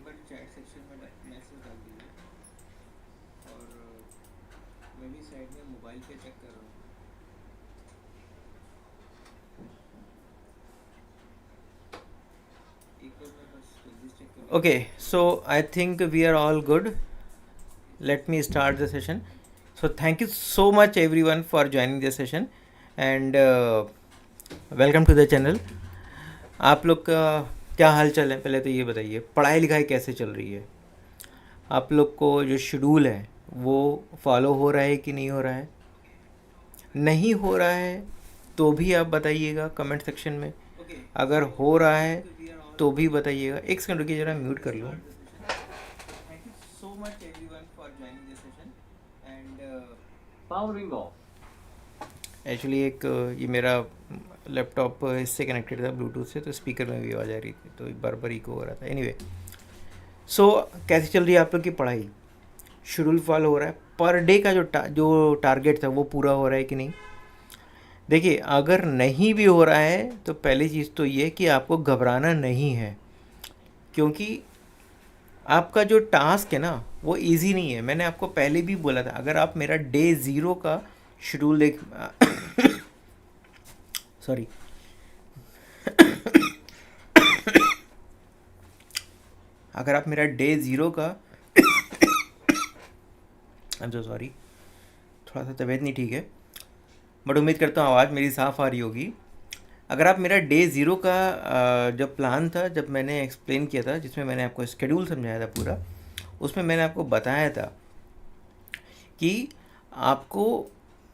का chat section में message डाल दीजिए। और मैं भी साइड में मोबाइल पे चेक कर रहा हूँ। एक बार मैं बस जल्दी चेक कर लेता हूँ। Okay, so I think we are all good. Let me start the session. So thank you so much everyone for joining this session and welcome to the channel. आप लोग का क्या हाल चाल है, पहले तो ये बताइए, पढ़ाई लिखाई कैसे चल रही है? आप लोग को जो शेड्यूल है वो फॉलो हो रहा है कि नहीं हो रहा है? नहीं हो रहा है तो भी आप बताइएगा कमेंट सेक्शन में। ओके, अगर सो हो रहा आई है थिंक वी आर ऑल तो भी गुड। बताइएगा। एक सेकंड रुकिए, ज़रा म्यूट कर लूँ। Start the session. So thank you so much everyone for joining this session and powering of. Actually एक ये मेरा लैपटॉप इससे कनेक्टेड था ब्लूटूथ से, तो स्पीकर में भी आवाज़ आ रही थी, तो बार बार इको हो रहा था। एनीवे, सो कैसी चल रही है आप लोग की पढ़ाई? शेड्यूल फॉलो हो रहा है? पर डे का जो टारगेट था वो पूरा हो रहा है कि नहीं? देखिए, अगर नहीं भी हो रहा है तो पहली चीज़ तो ये कि आपको घबराना नहीं है, क्योंकि आपका जो टास्क है ना वो इजी नहीं है। मैंने आपको पहले भी बोला था, अगर आप मेरा डे ज़ीरो का शेड्यूल देख सॉरी, अगर आप मेरा डे ज़ीरो का आई एम सो सॉरी, थोड़ा सा तबीयत नहीं ठीक है, बट उम्मीद करता हूँ आवाज़ मेरी साफ़ आ रही होगी। अगर आप मेरा डे ज़ीरो का जब प्लान था, जब मैंने एक्सप्लेन किया था, जिसमें मैंने आपको स्केड्यूल समझाया था पूरा, उसमें मैंने आपको बताया था कि आपको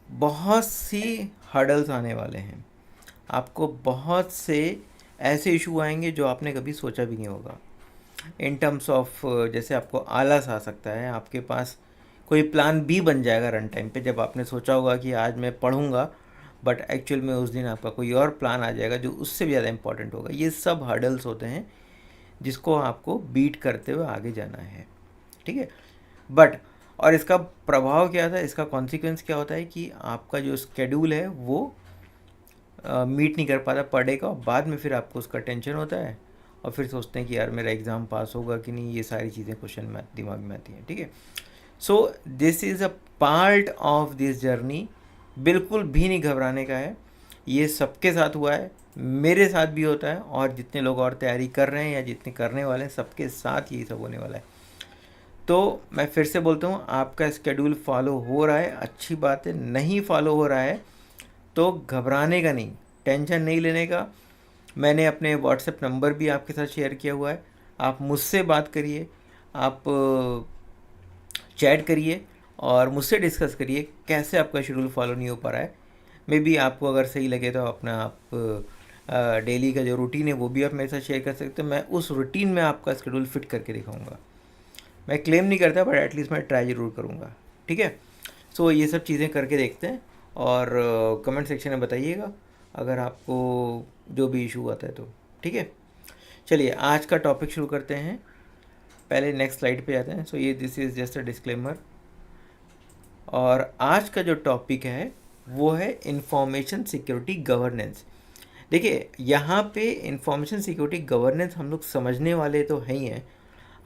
बहुत सी हर्डल्स आने वाले हैं, आपको बहुत से ऐसे इशू आएंगे जो आपने कभी सोचा भी नहीं होगा। इन टर्म्स ऑफ, जैसे आपको आलस आ सकता है, आपके पास कोई प्लान बी बन जाएगा रन टाइम पे, जब आपने सोचा होगा कि आज मैं पढ़ूंगा, बट एक्चुअल में उस दिन आपका कोई और प्लान आ जाएगा जो उससे भी ज़्यादा इंपॉर्टेंट होगा। ये सब हर्डल्स होते हैं जिसको आपको बीट करते हुए आगे जाना है, ठीक है। बट और इसका प्रभाव क्या था, इसका कॉन्सिक्वेंस क्या होता है कि आपका जो स्केड्यूल है वो मीट नहीं कर पाता पर डे का, और बाद में फिर आपको उसका टेंशन होता है, और फिर सोचते हैं कि यार मेरा एग्ज़ाम पास होगा कि नहीं, ये सारी चीज़ें क्वेश्चन में दिमाग में आती हैं, ठीक है। So this is a part of this journey. बिल्कुल भी नहीं घबराने का है, ये सबके साथ हुआ है, मेरे साथ भी होता है, और जितने लोग और तैयारी कर रहे हैं या जितने करने वाले हैं सबके साथ यही सब होने वाला है। तो मैं फिर से बोलता हूँ, आपका स्केड्यूल फॉलो हो रहा है, अच्छी बात है। नहीं फॉलो हो रहा है तो घबराने का नहीं, टेंशन नहीं लेने का। मैंने अपने व्हाट्सएप नंबर भी आपके साथ शेयर किया हुआ है, आप मुझसे बात करिए, आप चैट करिए और मुझसे डिस्कस करिए कैसे आपका शेड्यूल फॉलो नहीं हो पा रहा है। मे बी आपको अगर सही लगे तो अपना आप डेली का जो रूटीन है वो भी आप मेरे साथ शेयर कर सकते हो। मैं उस रूटीन में आपका शेड्यूल फिट करके दिखाऊंगा। मैं क्लेम नहीं करता, बट एटलीस्ट मैं ट्राई ज़रूर करूँगा, ठीक है। सो ये सब चीज़ें करके देखते हैं, और कमेंट सेक्शन में बताइएगा अगर आपको जो भी इशू आता है तो, ठीक है। चलिए आज का टॉपिक शुरू करते हैं। पहले नेक्स्ट स्लाइड पे जाते हैं। सो ये this is just a disclaimer, और आज का जो टॉपिक है वो है इंफॉर्मेशन सिक्योरिटी गवर्नेंस। देखिए, यहाँ पे इंफॉर्मेशन सिक्योरिटी गवर्नेंस हम लोग समझने वाले तो हैं ही हैं,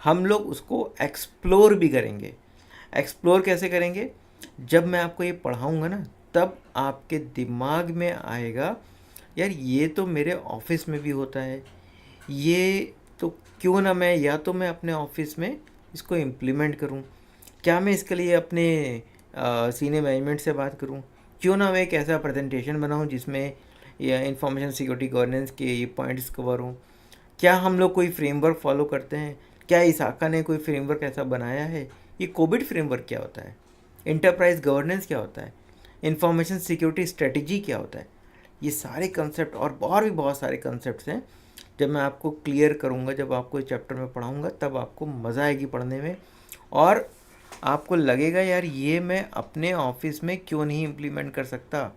हम लोग उसको एक्सप्लोर भी करेंगे। एक्सप्लोर कैसे करेंगे? जब मैं आपको ये पढ़ाऊँगा ना, तब आपके दिमाग में आएगा, यार ये तो मेरे ऑफिस में भी होता है, ये तो क्यों ना मैं, या तो मैं अपने ऑफिस में इसको इम्प्लीमेंट करूं, क्या मैं इसके लिए अपने सीनियर मैनेजमेंट से बात करूं, क्यों ना मैं एक ऐसा प्रेजेंटेशन बनाऊं जिसमें ये इंफॉर्मेशन सिक्योरिटी गवर्नेंस के ये पॉइंट्स कवर हों। क्या हम लोग कोई फ्रेमवर्क फॉलो करते हैं? क्या इसाका ने कोई फ्रेमवर्क ऐसा बनाया है? ये कोविड फ्रेमवर्क क्या होता है? इंटरप्राइज गवर्नेंस क्या होता है? इंफॉर्मेशन सिक्योरिटी स्ट्रेटजी क्या होता है? ये सारे कंसेप्ट और भी बहुत सारे कंसेप्ट हैं। जब मैं आपको क्लियर करूँगा, जब आपको इस चैप्टर में पढ़ाऊँगा, तब आपको मज़ा आएगी पढ़ने में, और आपको लगेगा यार ये मैं अपने ऑफिस में क्यों नहीं इम्प्लीमेंट कर सकता।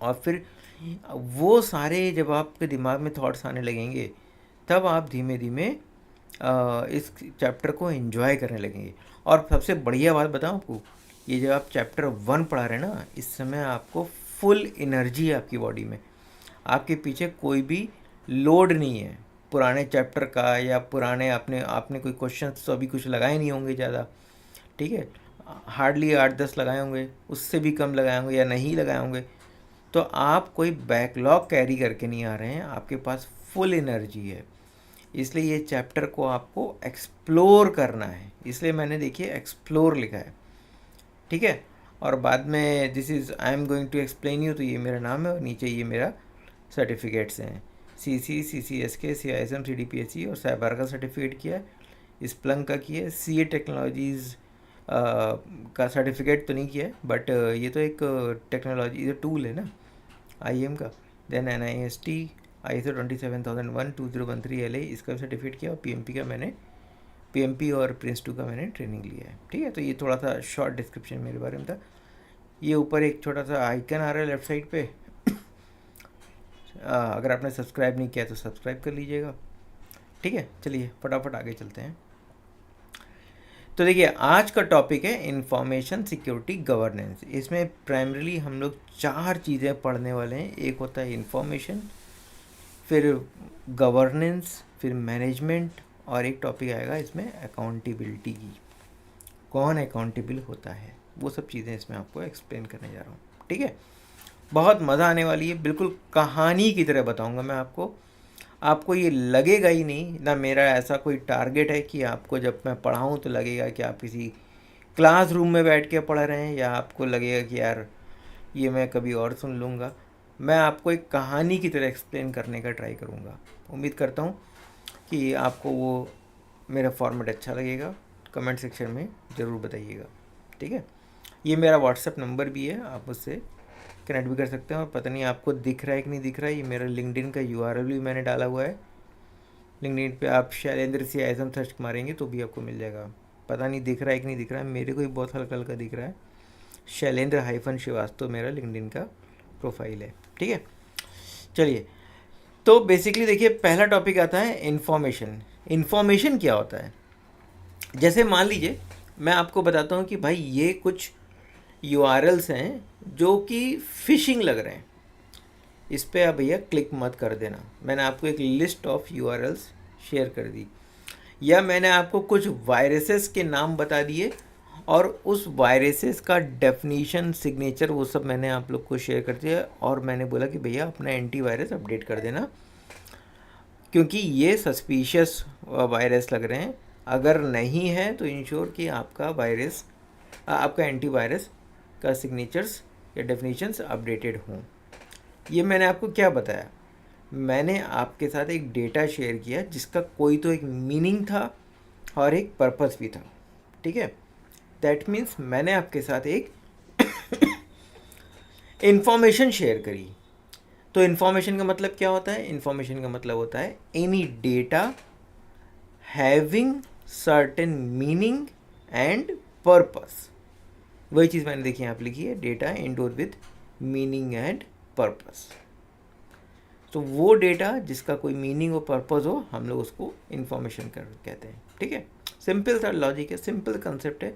और फिर वो सारे जब आपके दिमाग में थॉट्स आने लगेंगे, तब आप धीमे धीमे इस चैप्टर को एंजॉय करने लगेंगे। और सबसे बढ़िया बात बताऊँ आपको, ये जब आप चैप्टर 1 पढ़ा रहे हैं ना, इस समय आपको फुल एनर्जी है आपकी बॉडी में, आपके पीछे कोई भी लोड नहीं है, पुराने चैप्टर का या पुराने आपने आपने कोई क्वेश्चन तो अभी कुछ लगाए नहीं होंगे ज़्यादा, ठीक है, हार्डली 8-10 लगाए होंगे, उससे भी कम लगाए होंगे या नहीं लगाए होंगे। तो आप कोई बैकलॉग कैरी करके नहीं आ रहे हैं, आपके पास फुल एनर्जी है, इसलिए ये चैप्टर को आपको एक्सप्लोर करना है, इसलिए मैंने देखिए एक्सप्लोर लिखा है, ठीक है। और बाद में this is I am going to explain you, तो ये मेरा नाम है और नीचे ये मेरा सर्टिफिकेट्स हैं, CCSK, CISM, CDPSC और साइबर का सर्टिफिकेट किया है, स्प्लंक का किया है, CA टेक्नोलॉजीज़ का सर्टिफिकेट तो नहीं किया है, बट ये तो एक टेक्नोलॉजी टूल है ना IM का। देन NIST ISO 27001 2013 LA इसका भी सर्टिफिकेट किया, और PMP और Prince2 का मैंने ट्रेनिंग लिया है, ठीक है। तो ये थोड़ा सा शॉर्ट डिस्क्रिप्शन मेरे बारे में था। ये ऊपर एक छोटा सा आइकन आ रहा है लेफ्ट साइड पे, अगर आपने सब्सक्राइब नहीं किया तो सब्सक्राइब कर लीजिएगा, ठीक है। चलिए फटाफट आगे चलते हैं। तो देखिए आज का टॉपिक है इंफॉर्मेशन सिक्योरिटी गवर्नेंस। इसमें प्राइमरीली हम लोग 4 चीज़ें पढ़ने वाले हैं। एक होता है इंफॉर्मेशन, फिर गवर्नेंस, फिर मैनेजमेंट, और एक टॉपिक आएगा इसमें अकाउंटेबिलिटी की, कौन अकाउंटेबल होता है, वो सब चीज़ें इसमें आपको एक्सप्लेन करने जा रहा हूँ, ठीक है। बहुत मज़ा आने वाली है, बिल्कुल कहानी की तरह बताऊँगा मैं आपको। आपको ये लगेगा ही नहीं ना, मेरा ऐसा कोई टारगेट है कि आपको जब मैं पढ़ाऊँ तो लगेगा कि आप किसी क्लासरूम में बैठ के पढ़ रहे हैं, या आपको लगेगा कि यार ये मैं कभी और सुन लूँगा। मैं आपको एक कहानी की तरह एक्सप्लेन करने का ट्राई करूँगा। उम्मीद करता हूँ कि आपको वो मेरा फॉर्मेट अच्छा लगेगा। कमेंट सेक्शन में ज़रूर बताइएगा, ठीक है। ये मेरा व्हाट्सएप नंबर भी है, आप उससे कनेक्ट भी कर सकते हैं। और पता नहीं आपको दिख रहा है कि नहीं दिख रहा है, ये मेरा लिंक्डइन का URL भी मैंने डाला हुआ है। लिंक्डइन पे आप शैलेंद्र CISM सर्च मारेंगे तो भी आपको मिल जाएगा। पता नहीं दिख रहा है कि नहीं दिख रहा है, मेरे को ही बहुत हल्का हल्का दिख रहा है। शैलेंद्र-श्रीवास्तव मेरा लिंक्डइन का प्रोफाइल है, ठीक है। चलिए, तो बेसिकली देखिए पहला टॉपिक आता है इन्फॉर्मेशन। इन्फॉर्मेशन क्या होता है? जैसे मान लीजिए मैं आपको बताता हूँ कि भाई ये कुछ URLs हैं जो कि फिशिंग लग रहे हैं, इस पर आप भैया क्लिक मत कर देना। मैंने आपको एक लिस्ट ऑफ URLs शेयर कर दी, या मैंने आपको कुछ वायरसेस के नाम बता दिए और उस वायरसेस का डेफिनीशन, सिग्नेचर, वो सब मैंने आप लोग को शेयर कर दिया, और मैंने बोला कि भैया अपना एंटीवायरस अपडेट कर देना क्योंकि ये सस्पिशियस वायरस लग रहे हैं। अगर नहीं है तो इंश्योर कि आपका वायरस, आपका एंटीवायरस का सिग्नेचर्स या डेफिनेशंस अपडेटेड हों। ये मैंने आपको क्या बताया? मैंने आपके साथ एक डेटा शेयर किया जिसका कोई तो एक मीनिंग था और एक पर्पस भी था, ठीक है। दैट मीन्स मैंने आपके साथ एक इन्फॉर्मेशन शेयर करी। तो इन्फॉर्मेशन का मतलब क्या होता है? इन्फॉर्मेशन का मतलब होता है any data having certain meaning and purpose. वही चीज़ मैंने देखी यहाँ पे लिखी है, data endowed with meaning and purpose. तो वो डेटा जिसका कोई मीनिंग और पर्पस हो, हम लोग उसको इन्फॉर्मेशन कहते हैं, ठीक है। सिंपल सा लॉजिक है, सिंपल कंसेप्ट है।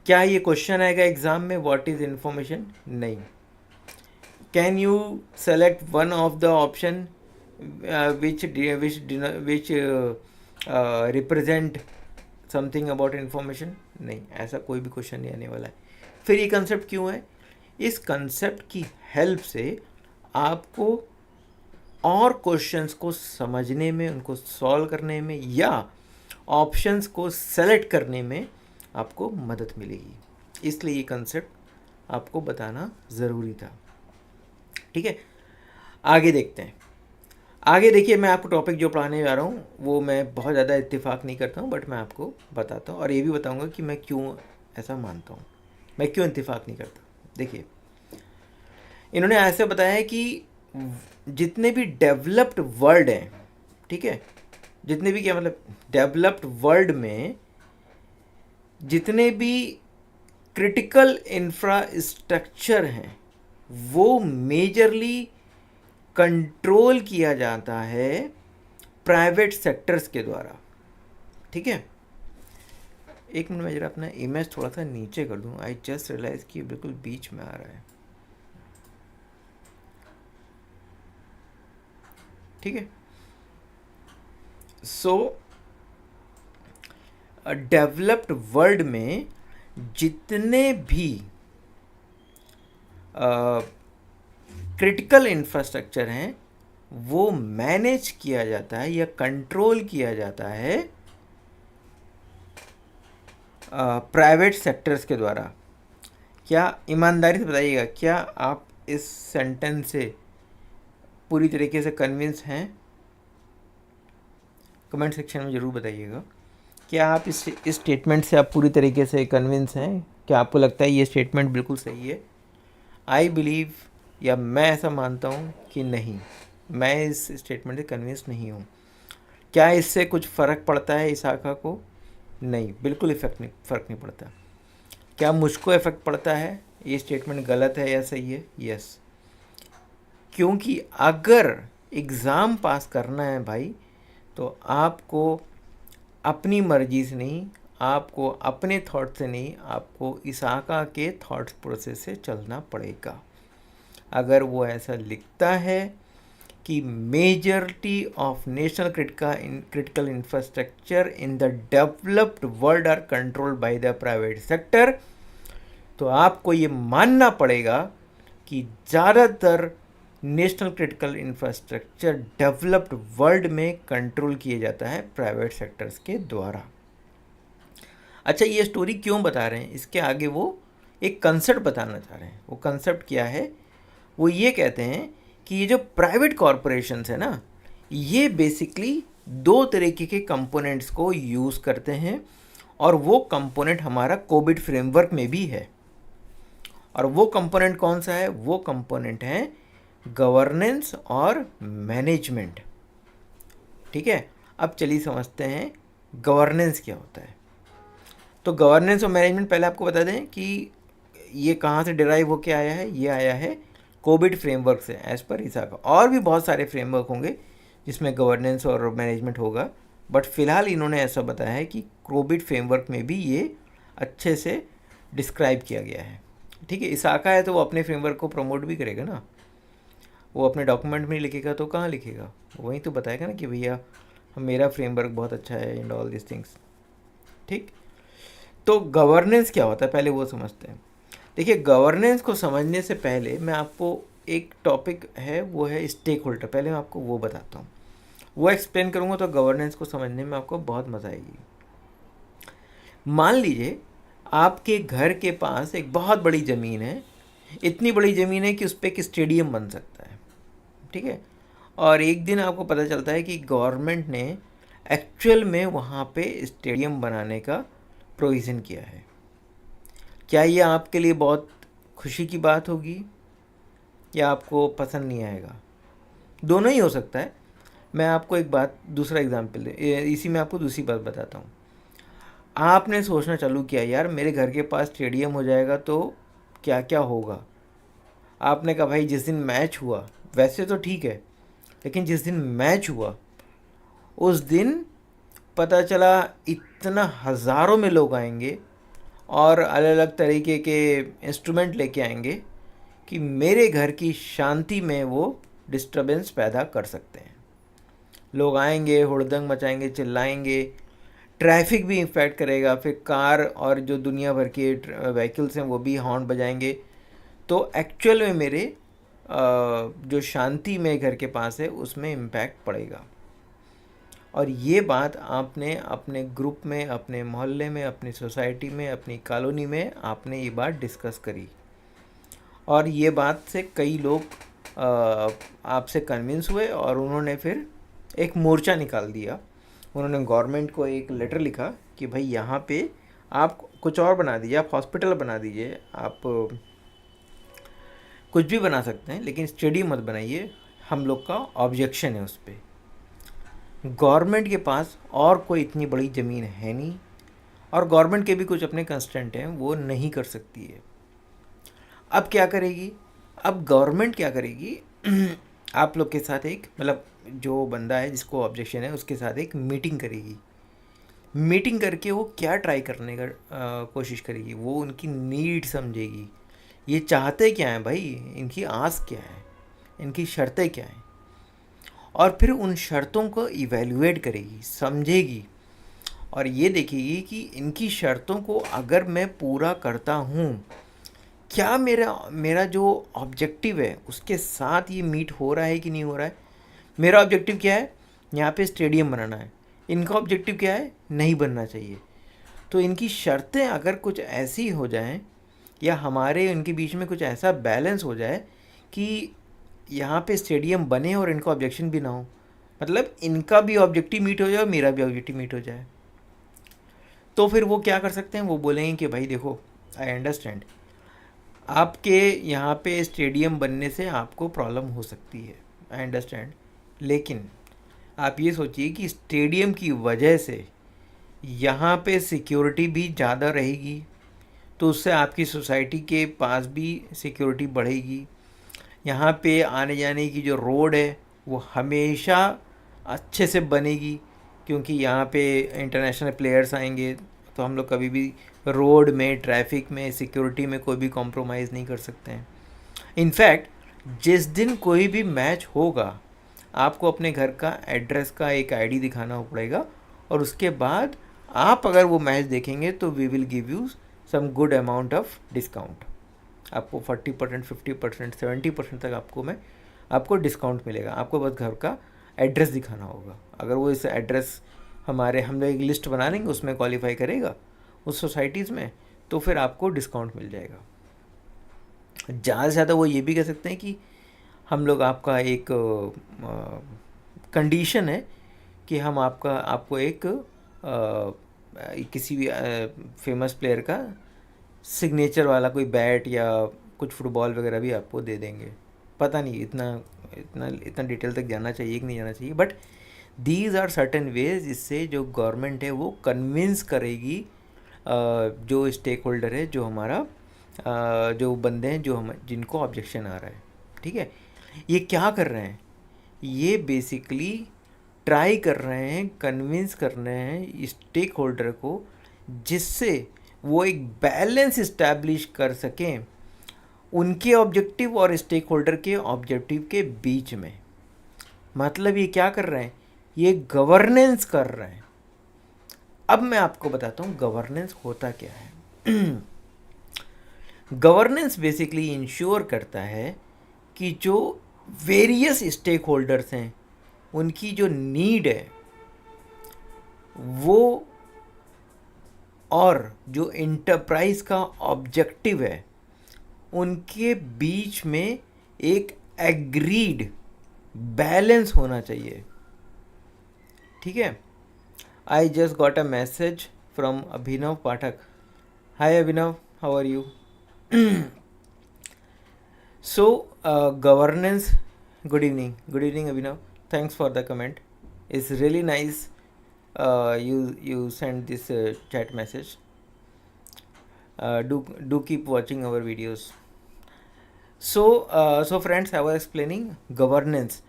क्या ये क्वेश्चन आएगा एग्जाम में, व्हाट इज इन्फॉर्मेशन? नहीं। Can you select one of the option which represent something about information? नहीं, ऐसा कोई भी क्वेश्चन नहीं आने वाला है। फिर ये कंसेप्ट क्यों है? इस कंसेप्ट की हेल्प से आपको और क्वेश्चंस को समझने में, उनको सॉल्व करने में, या ऑप्शंस को सेलेक्ट करने में आपको मदद मिलेगी। इसलिए ये कंसेप्ट आपको बताना ज़रूरी था, ठीक है। आगे देखते हैं। आगे देखिए, मैं आपको टॉपिक जो पढ़ाने जा रहा हूँ वो मैं बहुत ज़्यादा इत्तेफाक नहीं करता हूँ, बट मैं आपको बताता हूँ और ये भी बताऊँगा कि मैं क्यों ऐसा मानता हूँ, मैं क्यों इत्तेफाक नहीं करता। देखिए, इन्होंने ऐसे बताया है कि जितने भी डेवलप्ड वर्ल्ड हैं, ठीक है, जितने भी, क्या मतलब, डेवलप्ड वर्ल्ड में जितने भी क्रिटिकल इंफ्रास्ट्रक्चर हैं वो मेजरली कंट्रोल किया जाता है प्राइवेट सेक्टर्स के द्वारा, ठीक है। एक मिनट में जरा अपना इमेज थोड़ा सा नीचे कर दूं। आई जस्ट रियलाइज कि बिल्कुल बीच में आ रहा है, ठीक है। सो डेवलप्ड वर्ल्ड में जितने भी क्रिटिकल इंफ्रास्ट्रक्चर हैं वो मैनेज किया जाता है या कंट्रोल किया जाता है प्राइवेट सेक्टर्स के द्वारा। क्या ईमानदारी से बताइएगा, क्या आप इस सेंटेंस से पूरी तरीके से कन्विंस हैं? कमेंट सेक्शन में ज़रूर बताइएगा। क्या आप इस स्टेटमेंट से आप पूरी तरीके से कन्विंस हैं? क्या आपको लगता है ये स्टेटमेंट बिल्कुल सही है? आई बिलीव, या मैं ऐसा मानता हूँ कि नहीं, मैं इस स्टेटमेंट से कन्विंस नहीं हूँ। क्या इससे कुछ फ़र्क पड़ता है इसाका को? नहीं, बिल्कुल फ़र्क नहीं पड़ता। क्या मुझको इफ़ेक्ट पड़ता है ये स्टेटमेंट गलत है या सही है? यस, क्योंकि अगर एग्ज़ाम पास करना है भाई तो आपको अपनी मर्जी से नहीं, आपको अपने थॉट से नहीं, आपको इसाका के थॉट्स प्रोसेस से चलना पड़ेगा। अगर वो ऐसा लिखता है कि majority of national critical infrastructure in the developed world are controlled by the private sector, तो आपको ये मानना पड़ेगा कि ज़्यादातर national critical infrastructure developed world में कंट्रोल किए जाता है प्राइवेट सेक्टर्स के द्वारा। अच्छा, ये स्टोरी क्यों बता रहे हैं? इसके आगे वो एक कंसेप्ट बताना चाह रहे हैं। वो कंसेप्ट क्या है? वो ये कहते हैं कि ये जो प्राइवेट कॉरपोरेशंस है ना, ये बेसिकली दो तरीके के कंपोनेंट्स को यूज़ करते हैं, और वो कंपोनेंट हमारा कोविड फ्रेमवर्क में भी है। और वो कंपोनेंट कौन सा है? वो कंपोनेंट है गवर्नेंस और मैनेजमेंट। ठीक है, अब चलिए समझते हैं गवर्नेंस क्या होता है। तो गवर्नेंस और मैनेजमेंट पहले आपको बता दें कि ये कहाँ से डिराइव होके आया है। ये आया है कोविड फ्रेमवर्क से, एज़ पर इसाका। और भी बहुत सारे फ्रेमवर्क होंगे जिसमें गवर्नेंस और मैनेजमेंट होगा, बट फ़िलहाल इन्होंने ऐसा बताया है कि कोविड फ्रेमवर्क में भी ये अच्छे से डिस्क्राइब किया गया है। ठीक है, इसाका है तो वो अपने फ्रेमवर्क को प्रमोट भी करेगा ना, वो अपने डॉक्यूमेंट में लिखेगा तो कहाँ लिखेगा, वहीं तो बताएगा ना कि भैया मेरा फ्रेमवर्क बहुत अच्छा है एंड ऑल दिस थिंग्स। ठीक, तो गवर्नेंस क्या होता है पहले वो समझते हैं। देखिए, गवर्नेंस को समझने से पहले मैं आपको एक टॉपिक है, वो है स्टेक होल्डर, पहले मैं आपको वो बताता हूँ, वो एक्सप्लेन करूँगा तो गवर्नेंस को समझने में आपको बहुत मज़ा आएगी। मान लीजिए आपके घर के पास एक बहुत बड़ी ज़मीन है, इतनी बड़ी ज़मीन है कि उस पर एक स्टेडियम बन सकता है। ठीक है, और एक दिन आपको पता चलता है कि गवर्नमेंट ने एक्चुअल में वहाँ पे स्टेडियम बनाने का प्रोविज़न किया है। क्या ये आपके लिए बहुत खुशी की बात होगी या आपको पसंद नहीं आएगा? दोनों ही हो सकता है। मैं आपको एक बात, दूसरा एग्जाम्पल इसी में आपको दूसरी बात बताता हूँ। आपने सोचना चालू किया, यार मेरे घर के पास स्टेडियम हो जाएगा तो क्या क्या होगा। आपने कहा भाई जिस दिन मैच हुआ, वैसे तो ठीक है, लेकिन जिस दिन मैच हुआ उस दिन पता चला इतना हज़ारों में लोग आएंगे और अलग अलग तरीके के इंस्ट्रूमेंट लेके आएंगे कि मेरे घर की शांति में वो डिस्टरबेंस पैदा कर सकते हैं। लोग आएंगे, हुड़दंग मचाएंगे, चिल्लाएंगे, ट्रैफिक भी इम्पैक्ट करेगा, फिर कार और जो दुनिया भर के व्हीकल्स हैं वो भी हॉर्न बजाएंगे। तो एक्चुअल में मेरे जो शांति मेरे घर के पास है उसमें इम्पैक्ट पड़ेगा। और ये बात आपने अपने ग्रुप में, अपने मोहल्ले में, अपनी सोसाइटी में, अपनी कॉलोनी में आपने ये बात डिस्कस करी, और ये बात से कई लोग आपसे कन्विंस हुए और उन्होंने फिर एक मोर्चा निकाल दिया। उन्होंने गवर्नमेंट को एक लेटर लिखा कि भाई यहाँ पे आप कुछ और बना दीजिए, आप हॉस्पिटल बना दीजिए, आप कुछ भी बना सकते हैं, लेकिन स्टेडियम मत बनाइए, हम लोग का ऑब्जेक्शन है उस पर। गवर्नमेंट के पास और कोई इतनी बड़ी ज़मीन है नहीं, और गवर्नमेंट के भी कुछ अपने कंस्ट्रेंट हैं, वो नहीं कर सकती है। अब क्या करेगी? अब गवर्नमेंट क्या करेगी? आप लोग के साथ एक, मतलब जो बंदा है जिसको ऑब्जेक्शन है उसके साथ एक मीटिंग करेगी। मीटिंग करके वो क्या ट्राई करने का कोशिश करेगी, वो उनकी नीड समझेगी, ये चाहते क्या हैं भाई, इनकी आस क्या है, इनकी शर्तें क्या हैं, और फिर उन शर्तों को इवैल्यूएट करेगी, समझेगी और ये देखेगी कि इनकी शर्तों को अगर मैं पूरा करता हूँ, क्या मेरा मेरा जो ऑब्जेक्टिव है उसके साथ ये मीट हो रहा है कि नहीं हो रहा है। मेरा ऑब्जेक्टिव क्या है, यहाँ पे स्टेडियम बनाना है, इनका ऑब्जेक्टिव क्या है, नहीं बनना चाहिए। तो इनकी शर्तें अगर कुछ ऐसी हो जाएं या हमारे इनके बीच में कुछ ऐसा बैलेंस हो जाए कि यहाँ पे स्टेडियम बने और इनका ऑब्जेक्शन भी ना हो, मतलब इनका भी ऑब्जेक्टिव मीट हो जाए और मेरा भी ऑब्जेक्टिव मीट हो जाए, तो फिर वो क्या कर सकते हैं, वो बोलेंगे कि भाई देखो, आई अंडरस्टैंड आपके यहाँ पे स्टेडियम बनने से आपको प्रॉब्लम हो सकती है, आई अंडरस्टैंड, लेकिन आप ये सोचिए कि स्टेडियम की वजह से यहाँ पे सिक्योरिटी भी ज़्यादा रहेगी, तो उससे आपकी सोसाइटी के पास भी सिक्योरिटी बढ़ेगी। यहाँ पे आने जाने की जो रोड है वो हमेशा अच्छे से बनेगी, क्योंकि यहाँ पे इंटरनेशनल प्लेयर्स आएंगे, तो हम लोग कभी भी रोड में, ट्रैफिक में, सिक्योरिटी में कोई भी कॉम्प्रोमाइज़ नहीं कर सकते हैं। इनफैक्ट जिस दिन कोई भी मैच होगा, आपको अपने घर का एड्रेस का एक आईडी दिखाना पड़ेगा, और उसके बाद आप अगर वो मैच देखेंगे तो we will give you some good amount of discount. आपको 40%, 50%, 70% तक आपको डिस्काउंट मिलेगा। आपको बस घर का एड्रेस दिखाना होगा। अगर वो इस एड्रेस हम लोग एक लिस्ट बना लेंगे, उसमें क्वालिफाई करेगा उस सोसाइटीज़ में, तो फिर आपको डिस्काउंट मिल जाएगा। ज़्यादा से ज़्यादा वो ये भी कह सकते हैं कि हम लोग आपका एक कंडीशन है कि हम आपको एक किसी भी फेमस प्लेयर का सिग्नेचर वाला कोई बैट या कुछ फुटबॉल वगैरह भी आपको दे देंगे। पता नहीं इतना डिटेल तक जाना चाहिए कि नहीं जाना चाहिए, but these are certain ways जिससे जो गवर्नमेंट है वो कन्विंस करेगी जो स्टेक होल्डर है, जो हमारा जो बंदे हैं जिनको ऑब्जेक्शन आ रहा है। ठीक है, ये क्या कर रहे हैं, ये बेसिकली ट्राई कर रहे हैं, कन्विंस कर रहे हैं स्टेक होल्डर को, जिससे वो एक बैलेंस इस्टेब्लिश कर सकें उनके ऑब्जेक्टिव और स्टेक होल्डर के ऑब्जेक्टिव के बीच में। मतलब ये क्या कर रहे हैं, ये गवर्नेंस कर रहे हैं। अब मैं आपको बताता हूँ गवर्नेंस होता क्या है। गवर्नेंस बेसिकली इंश्योर करता है कि जो वेरियस स्टेक होल्डर्स हैं उनकी जो नीड है वो, और जो इंटरप्राइज का ऑब्जेक्टिव है, उनके बीच में एक एग्रीड बैलेंस होना चाहिए। ठीक है, I just got a message from Abhinav Pathak. Hi Abhinav, how are you? So governance, good evening Abhinav, thanks for the comment. It's really nice you sent this chat message. Do keep watching our videos. So friends, I was explaining governance.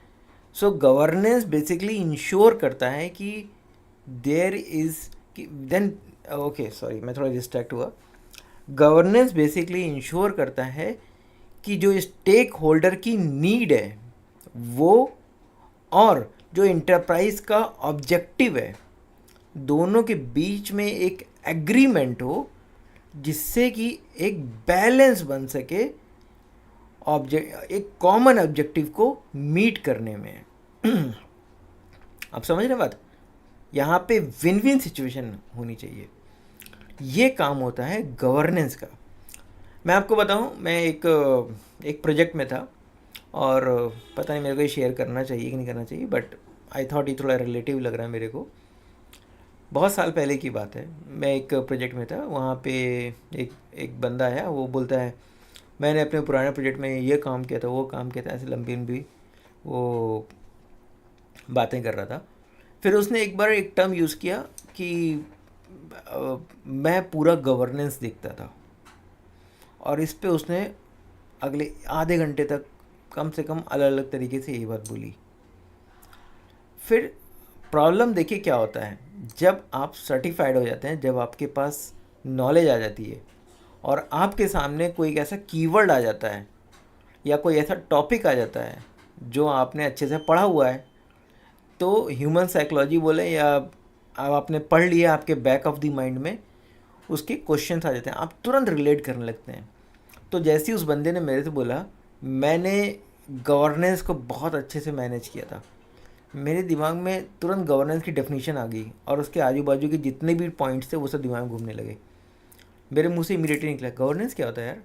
So governance basically ensure करता है कि there is then okay sorry मैं थोड़ा distract हुआ। Governance basically ensure करता है कि जो स्टेक होल्डर की नीड है वो और जो इंटरप्राइज का ऑब्जेक्टिव है, दोनों के बीच में एक एग्रीमेंट हो, जिससे कि एक बैलेंस बन सके एक कॉमन ऑब्जेक्टिव को मीट करने में। आप समझ रहे बात, यहाँ पे विन विन सिचुएशन होनी चाहिए। ये काम होता है गवर्नेंस का। मैं आपको बताऊं, मैं एक प्रोजेक्ट में था, और पता नहीं मेरे को ये शेयर करना चाहिए कि नहीं करना चाहिए, बट आई थॉट ये थोड़ा रिलेटिव लग रहा है मेरे को। बहुत साल पहले की बात है, मैं एक प्रोजेक्ट में था, वहाँ पे एक बंदा आया, वो बोलता है मैंने अपने पुराने प्रोजेक्ट में ये काम किया था, वो काम किया था, ऐसे लंबी लंबी वो बातें कर रहा था। फिर उसने एक बार एक टर्म यूज़ किया कि मैं पूरा गवर्नेंस देखता था, और इस पे उसने अगले आधे घंटे तक कम से कम अलग अलग तरीके से यही बात बोली। फिर प्रॉब्लम देखिए क्या होता है, जब आप सर्टिफाइड हो जाते हैं, जब आपके पास नॉलेज आ जाती है और आपके सामने कोई ऐसा कीवर्ड आ जाता है या कोई ऐसा टॉपिक आ जाता है जो आपने अच्छे से पढ़ा हुआ है, तो ह्यूमन साइकोलॉजी बोले या अब आपने पढ़ लिया, आपके बैक ऑफ द माइंड में उसके क्वेश्चंस आ जाते हैं, आप तुरंत रिलेट करने लगते हैं। तो जैसे ही उस बंदे ने मेरे से बोला, मैंने गवर्नेंस को बहुत अच्छे से मैनेज किया था, मेरे दिमाग में तुरंत गवर्नेंस की डेफिनेशन आ गई और उसके आजू बाजू के जितने भी पॉइंट्स थे वो सब दिमाग में घूमने लगे। मेरे मुंह से इमीडिएटली निकला, गवर्नेंस क्या होता है यार,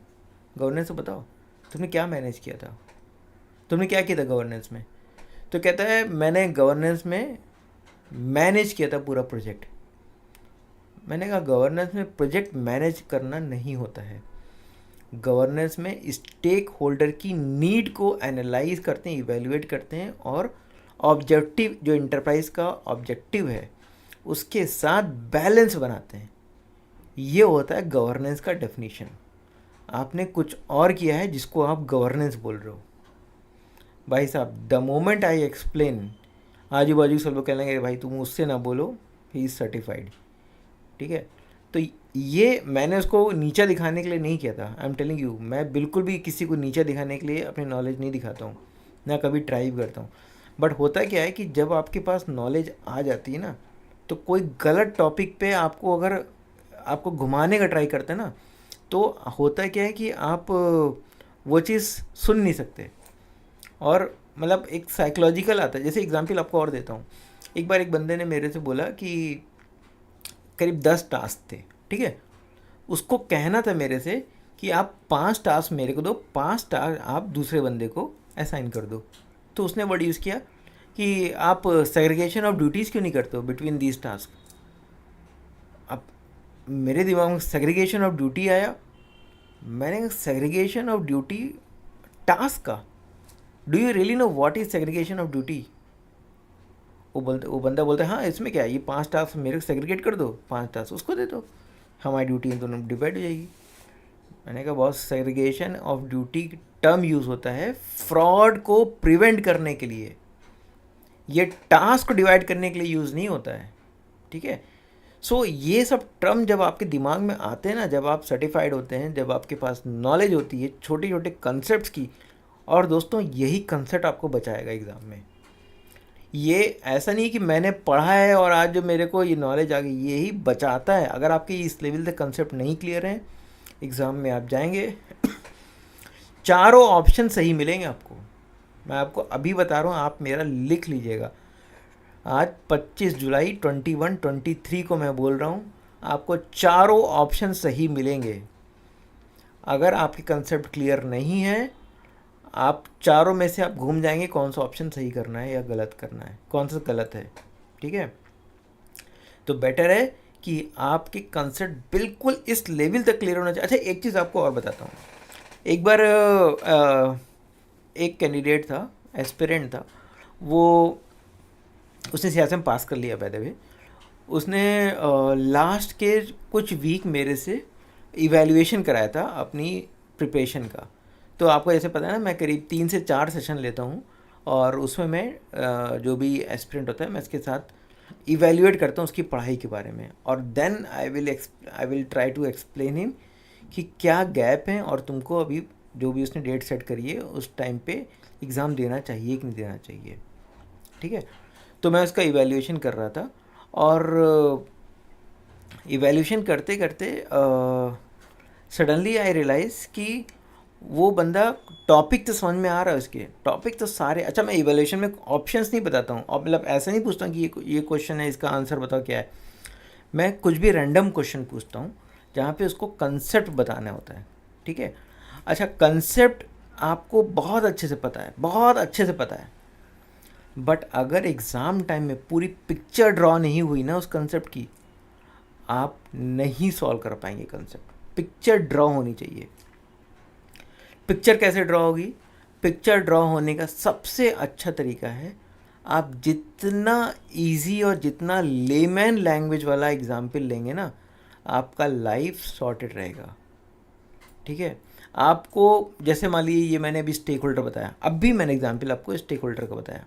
गवर्नेंस तो बताओ, तुमने क्या मैनेज किया था, तुमने क्या किया था गवर्नेंस में। तो कहता है मैंने गवर्नेंस में मैनेज किया था पूरा प्रोजेक्ट। मैंने कहा गवर्नेंस में प्रोजेक्ट मैनेज करना नहीं होता है, गवर्नेंस में स्टेक होल्डर की नीड को एनालाइज करते हैं, इवेल्युएट करते हैं और ऑब्जेक्टिव जो इंटरप्राइज का ऑब्जेक्टिव है उसके साथ बैलेंस बनाते हैं। ये होता है गवर्नेंस का डेफिनेशन। आपने कुछ और किया है जिसको आप गवर्नेंस बोल रहे हो। भाई साहब, द मोमेंट आई एक्सप्लेन, आजू बाजू सब लोग कहेंगे भाई तुम उससे ना बोलो, ही इज़ सर्टिफाइड। ठीक है, तो ये मैंने उसको नीचा दिखाने के लिए नहीं किया था। आई एम टेलिंग यू, मैं बिल्कुल भी किसी को नीचा दिखाने के लिए अपनी नॉलेज नहीं दिखाता हूँ, ना कभी ट्राई भी करता हूँ। बट होता क्या है कि जब आपके पास नॉलेज आ जाती है ना, तो कोई गलत टॉपिक पे आपको अगर आपको घुमाने का ट्राई करते हैं ना, तो होता क्या है कि आप वो चीज़ सुन नहीं सकते। और मतलब एक साइकोलॉजिकल आता है। जैसे एग्जांपल आपको और देता हूँ, एक बार एक बंदे ने मेरे से बोला कि करीब 10 टास्क थे, ठीक है, उसको कहना था मेरे से कि आप 5 टास्क मेरे को दो, 5 टास्क आप दूसरे बंदे को असाइन कर दो। तो उसने वर्ड यूज़ किया कि आप सेग्रीगेशन ऑफ ड्यूटीज़ क्यों नहीं करते हो बिटवीन दीज टास्क। अब मेरे दिमाग में सेग्रीगेशन ऑफ ड्यूटी आया, मैंने कहा सेग्रीगेशन ऑफ ड्यूटी टास्क का, do you really know what is segregation of duty. वो बंदा बोलता है हाँ इसमें क्या है, ये 5 टास्क मेरे को सेग्रीगेट कर दो, 5 टास्क उसको दे दो, हमारी ड्यूटी इन दोनों डिवाइड हो जाएगी। मैंने कहा boss, segregation of duty term use होता है फ्रॉड को प्रिवेंट करने के लिए, ये टास्क को डिवाइड करने के लिए यूज़ नहीं होता है। ठीक है, सो ये सब टर्म जब आपके दिमाग में आते हैं ना, जब आप सर्टिफाइड होते हैं, जब आपके पास नॉलेज होती है छोटे छोटे कंसेप्ट की, और दोस्तों यही कंसेप्ट आपको बचाएगा एग्ज़ाम में। ये ऐसा नहीं कि मैंने पढ़ा है और आज जो मेरे को ये नॉलेज आ गई, यही बचाता है। अगर आपके इस लेवल तक कंसेप्ट नहीं क्लियर हैं, एग्ज़ाम में आप जाएंगे चारों ऑप्शन सही मिलेंगे आपको। मैं आपको अभी बता रहा हूँ, आप मेरा लिख लीजिएगा। आज 25 जुलाई 21-23 को मैं बोल रहा हूँ, आपको चारों ऑप्शन सही मिलेंगे। अगर आपके कंसेप्ट क्लियर नहीं है, आप चारों में से आप घूम जाएंगे कौन सा ऑप्शन सही करना है या गलत करना है, कौन सा गलत है। ठीक है, तो बेटर है कि आपके कंसेप्ट बिल्कुल इस लेवल तक क्लियर होना चाहिए। अच्छा, एक चीज़ आपको और बताता हूँ। एक बार एक कैंडिडेट था, एस्पिरेंट था, वो उसने सियासत में पास कर लिया बाय द वे। उसने लास्ट के कुछ वीक मेरे से इवैल्यूएशन कराया था अपनी प्रिपरेशन का। तो आपको जैसे पता है ना, मैं करीब 3 से 4 सेशन लेता हूँ और उसमें मैं जो भी एस्पिरेंट होता है मैं इसके साथ इवैल्यूएट करता हूँ उसकी पढ़ाई के बारे में, और then I will try to explain him कि क्या गैप है और तुमको अभी जो भी उसने डेट सेट करी है उस टाइम पे एग्ज़ाम देना चाहिए कि नहीं देना चाहिए। ठीक है, तो मैं उसका इवैल्यूएशन कर रहा था, और इवैल्यूएशन करते करते सडनली आई रियलाइज़ कि वो बंदा, टॉपिक तो समझ में आ रहा है उसके, टॉपिक तो सारे। अच्छा, मैं इवैल्यूएशन में ऑप्शंस नहीं बताता हूँ, और मतलब ऐसा नहीं पूछता कि ये क्वेश्चन है इसका आंसर बताओ क्या है। मैं कुछ भी रैंडम क्वेश्चन पूछता हूँ जहाँ पे उसको कंसेप्ट बताना होता है। ठीक है, अच्छा, कंसेप्ट आपको बहुत अच्छे से पता है, बहुत अच्छे से पता है, बट अगर एग्ज़ाम टाइम में पूरी पिक्चर ड्रॉ नहीं हुई ना उस कंसेप्ट की, आप नहीं सॉल्व कर पाएंगे कंसेप्ट। पिक्चर ड्रॉ होनी चाहिए। पिक्चर कैसे ड्रॉ होगी? पिक्चर ड्रॉ होने का सबसे अच्छा तरीका है, आप जितना इजी और जितना लेमैन लैंग्वेज वाला एग्जाम्पल लेंगे ना, आपका लाइफ सॉर्टेड रहेगा। ठीक है, आपको जैसे मान लीजिए ये मैंने अभी स्टेक होल्डर बताया, अब भी मैंने एग्जाम्पल आपको स्टेक होल्डर का बताया।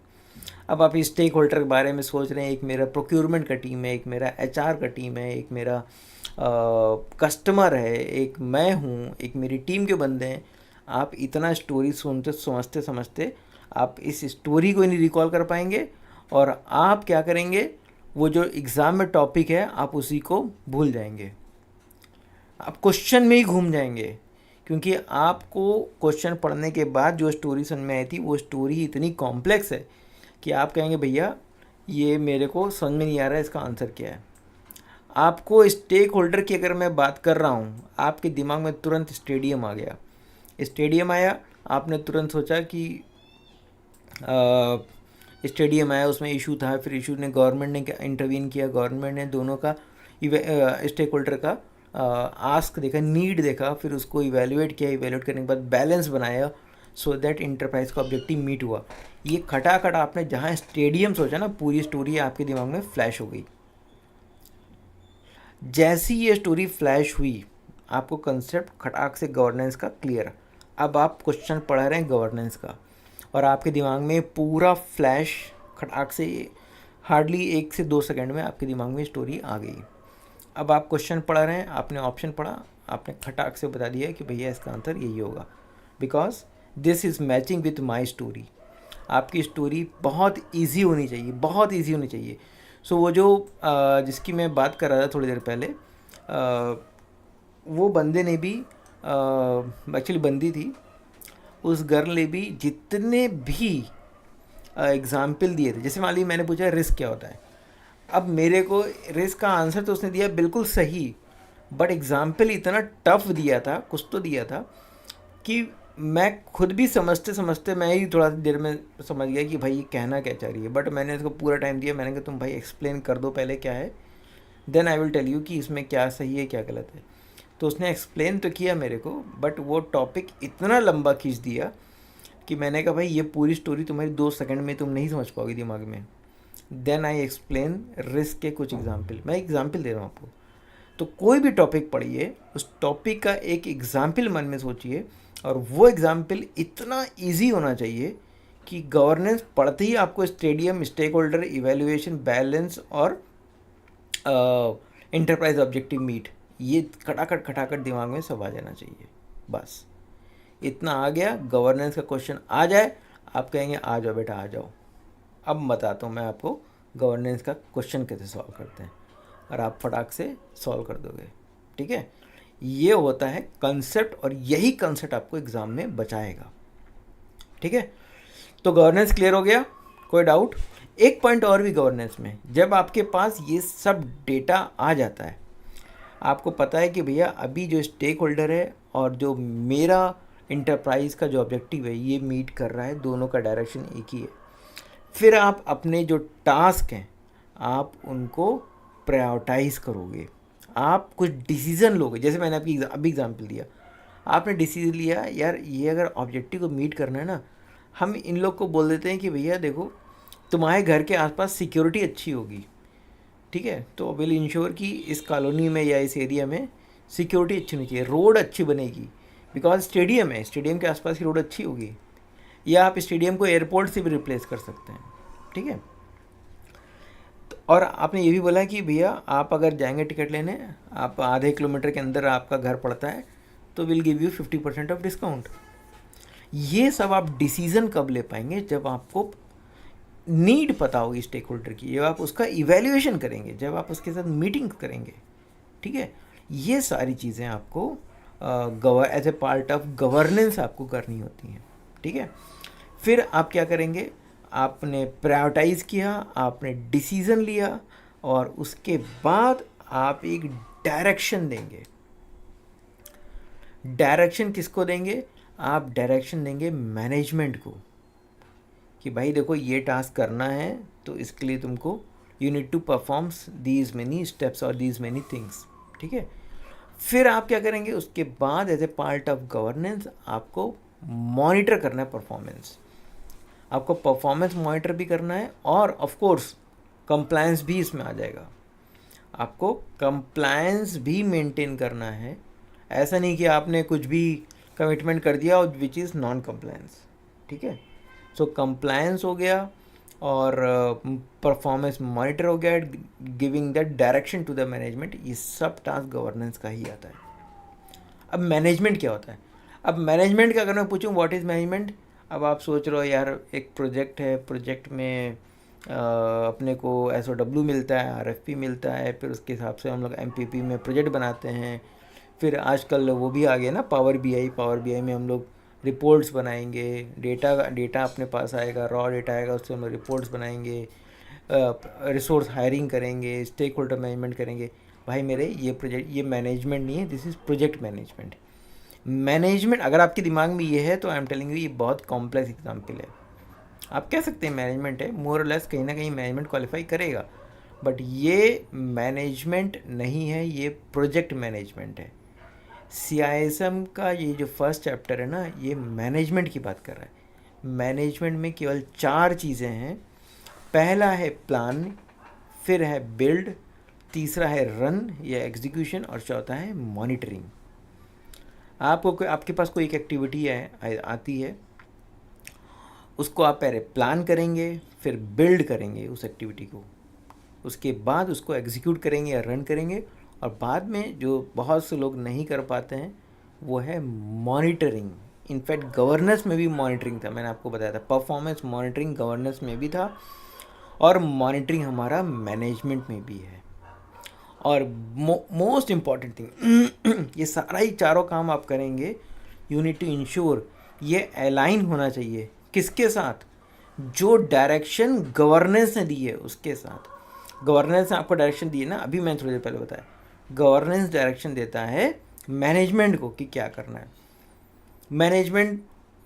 अब आप स्टेक होल्डर के बारे में सोच रहे हैं, एक मेरा प्रोक्योरमेंट का टीम है, एक मेरा एचआर का टीम है, एक मेरा कस्टमर है, एक मैं हूँ, एक मेरी टीम के बंदे हैं। आप इतना स्टोरी सुनते समझते समझते आप इस स्टोरी को नहीं रिकॉल कर पाएंगे, और आप क्या करेंगे, वो जो एग्ज़ाम में टॉपिक है आप उसी को भूल जाएंगे, आप क्वेश्चन में ही घूम जाएंगे, क्योंकि आपको क्वेश्चन पढ़ने के बाद जो स्टोरी समझ में आई थी वो स्टोरी इतनी कॉम्प्लेक्स है कि आप कहेंगे भैया ये मेरे को समझ में नहीं आ रहा है, इसका आंसर क्या है। आपको स्टेक होल्डर की अगर मैं बात कर रहा हूँ, आपके दिमाग में तुरंत स्टेडियम आ गया, स्टेडियम आया, आपने तुरंत सोचा कि स्टेडियम आया, उसमें इशू था, फिर इशू ने गवर्नमेंट ने इंटरवीन किया, गवर्नमेंट ने दोनों का स्टेक होल्डर का आस्क देखा, नीड देखा, फिर उसको इवेलुएट किया, इवेलुएट करने के बाद बैलेंस बनाया सो दैट इंटरप्राइज का ऑब्जेक्टिव मीट हुआ। ये खटाखट आपने जहाँ स्टेडियम सोचा ना, पूरी स्टोरी आपके दिमाग में फ्लैश हो गई। जैसी ये स्टोरी फ्लैश हुई, आपको कंसेप्ट खटाक से गवर्नेंस का क्लियर, अब आप क्वेश्चन पढ़ रहे हैं गवर्नेंस का और आपके दिमाग में पूरा फ्लैश खटाक से, हार्डली 1 से 2 सेकंड में आपके दिमाग में स्टोरी आ गई। अब आप क्वेश्चन पढ़ रहे हैं, आपने ऑप्शन पढ़ा, आपने खटाक से बता दिया कि भैया इसका आंसर यही होगा, because this is matching with my story. आपकी स्टोरी बहुत ईजी होनी चाहिए, बहुत ईजी होनी चाहिए। सो वो जो जिसकी मैं बात कर रहा था थोड़ी देर पहले, वो बंदे ने भी, एक्चुअली बंदी थी, उस गर्ल ने भी जितने भी एग्ज़ाम्पल दिए थे, जैसे मान लीजिए मैंने पूछा रिस्क क्या होता है, अब मेरे को रिस्क का आंसर तो उसने दिया बिल्कुल सही, बट एग्ज़ाम्पल इतना टफ दिया था, कुछ तो दिया था कि मैं खुद भी समझते समझते मैं ही थोड़ा देर में समझ गया कि भाई ये कहना क्या चाह रही है। बट मैंने इसको पूरा टाइम दिया, मैंने कहा तुम भाई एक्सप्लेन कर दो पहले क्या है, then I will tell you कि इसमें क्या सही है क्या गलत है। तो उसने एक्सप्लेन तो किया मेरे को, बट वो टॉपिक इतना लंबा खींच दिया कि मैंने कहा भाई ये पूरी स्टोरी तुम्हारी 2 सेकंड में तुम नहीं समझ पाओगी दिमाग में। देन आई एक्सप्लेन रिस्क के कुछ एग्जाम्पल, मैं एग्जाम्पल दे रहा हूँ आपको। तो कोई भी टॉपिक पढ़िए, उस टॉपिक का एक एग्जाम्पल मन में सोचिए, और वो एग्जाम्पल इतना इजी होना चाहिए कि गवर्नेंस पढ़ते ही आपको stadium, stakeholder, evaluation, balance और इंटरप्राइज ऑब्जेक्टिव मीट, ये खटाखट खटाखट दिमाग में सब आ जाना चाहिए। बस इतना आ गया, गवर्नेंस का क्वेश्चन आ जाए, आप कहेंगे आ जाओ बेटा आ जाओ। अब बताता हूँ मैं आपको गवर्नेंस का क्वेश्चन कैसे सॉल्व करते हैं, और आप फटाक से सॉल्व कर दोगे। ठीक है, ये होता है कंसेप्ट, और यही कंसेप्ट आपको एग्ज़ाम में बचाएगा। ठीक है, तो गवर्नेंस क्लियर हो गया, कोई डाउट? एक पॉइंट और भी गवर्नेंस में, जब आपके पास ये सब डेटा आ जाता है, आपको पता है कि भैया अभी जो स्टेक होल्डर है और जो मेरा इंटरप्राइज का जो ऑब्जेक्टिव है ये मीट कर रहा है, दोनों का डायरेक्शन एक ही है, फिर आप अपने जो टास्क हैं आप उनको प्रायोरिटाइज करोगे, आप कुछ डिसीज़न लोगे। जैसे मैंने आपकी अभी एग्जांपल दिया, आपने डिसीजन लिया यार ये अगर ऑब्जेक्टिव को मीट करना है ना, हम इन लोग को बोल देते हैं कि भैया देखो तुम्हारे घर के आसपास सिक्योरिटी अच्छी होगी, ठीक है, तो विल इंश्योर कि इस कॉलोनी में या इस एरिया में सिक्योरिटी अच्छी होनी चाहिए, रोड अच्छी बनेगी, बिकॉज स्टेडियम है, स्टेडियम के आसपास की रोड अच्छी होगी, या आप स्टेडियम को एयरपोर्ट से भी रिप्लेस कर सकते हैं। ठीक है, और आपने ये भी बोला कि भैया आप अगर जाएंगे टिकट लेने, आप आधे किलोमीटर के अंदर आपका घर पड़ता है, तो will give you 50% of discount. ये सब आप डिसीज़न कब ले पाएंगे? जब आपको नीड पता होगी स्टेक होल्डर की, जब आप उसका इवैल्यूएशन करेंगे, जब आप उसके साथ मीटिंग करेंगे। ठीक है, ये सारी चीज़ें आपको as a part of governance आपको करनी होती हैं। ठीक है, फिर आप क्या करेंगे, आपने प्रायोरिटाइज़ किया, आपने डिसीज़न लिया, और उसके बाद आप एक डायरेक्शन देंगे। डायरेक्शन किसको देंगे? आप डायरेक्शन देंगे मैनेजमेंट को, कि भाई देखो ये टास्क करना है, तो इसके लिए तुमको you need to perform these many steps और दीज मेनी थिंग्स। ठीक है, फिर आप क्या करेंगे, उसके बाद as a part of governance आपको मॉनिटर करना है परफॉर्मेंस, आपको परफॉर्मेंस मॉनिटर भी करना है, और ऑफ कोर्स कंप्लायंस भी इसमें आ जाएगा, आपको कंप्लायंस भी मेंटेन करना है। ऐसा नहीं कि आपने कुछ भी कमिटमेंट कर दिया और विच इज़ नॉन कंप्लायंस। ठीक है, सो कंप्लायंस हो गया, और परफॉर्मेंस मॉनिटर हो गया, giving that direction to the management, ये सब टास्क गवर्नेंस का ही आता है। अब मैनेजमेंट क्या होता है? अब मैनेजमेंट का अगर मैं पूछूं व्हाट इज़ मैनेजमेंट, अब आप सोच रहे हो यार एक प्रोजेक्ट है, प्रोजेक्ट में अपने को SOW मिलता है, RFP मिलता है, फिर उसके हिसाब से हम लोग MPP में प्रोजेक्ट बनाते हैं। फिर आजकल वो भी आ गया ना पावर BI में हम लोग रिपोर्ट्स बनाएंगे, डेटा अपने पास आएगा, रॉ डेटा आएगा, उससे हम लोग रिपोर्ट्स बनाएंगे, रिसोर्स हायरिंग करेंगे, स्टेक होल्डर मैनेजमेंट करेंगे। भाई मेरे ये प्रोजेक्ट, ये मैनेजमेंट नहीं है, this is project management. Management अगर आपके दिमाग में ये है तो आई एम टेलिंग यू ये बहुत कॉम्प्लेक्स एग्जाम्पल है। आप कह सकते हैं मैनेजमेंट है, मोर और लेस कहीं ना कहीं मैनेजमेंट क्वालिफाई करेगा, बट ये मैनेजमेंट नहीं है, ये प्रोजेक्ट मैनेजमेंट है। CISM का ये जो फर्स्ट चैप्टर है ना, ये मैनेजमेंट की बात कर रहा है। मैनेजमेंट में केवल 4 चीज़ें हैं। पहला है प्लान, फिर है बिल्ड, तीसरा है रन या एग्जीक्यूशन, और चौथा है मॉनिटरिंग। आपके पास कोई एक एक्टिविटी आती है, उसको आप पहले प्लान करेंगे, फिर बिल्ड करेंगे उस एक्टिविटी को, उसके बाद उसको एग्जीक्यूट करेंगे या रन करेंगे, और बाद में जो बहुत से लोग नहीं कर पाते हैं वो है मॉनिटरिंग। इनफैक्ट गवर्नेंस में भी मॉनिटरिंग था, मैंने आपको बताया था, परफॉर्मेंस मॉनिटरिंग गवर्नेंस में भी था, और मॉनिटरिंग हमारा मैनेजमेंट में भी है। और मोस्ट इम्पॉर्टेंट थिंग, ये सारा ही चारों काम आप करेंगे, यू नीड टू इंश्योर ये अलाइन होना चाहिए किसके साथ, जो डायरेक्शन गवर्नेंस ने दी है उसके साथ। गवर्नेंस ने आपको डायरेक्शन दी है ना, अभी मैंने थोड़ी देर पहले बताया, गवर्नेंस डायरेक्शन देता है मैनेजमेंट को कि क्या करना है। मैनेजमेंट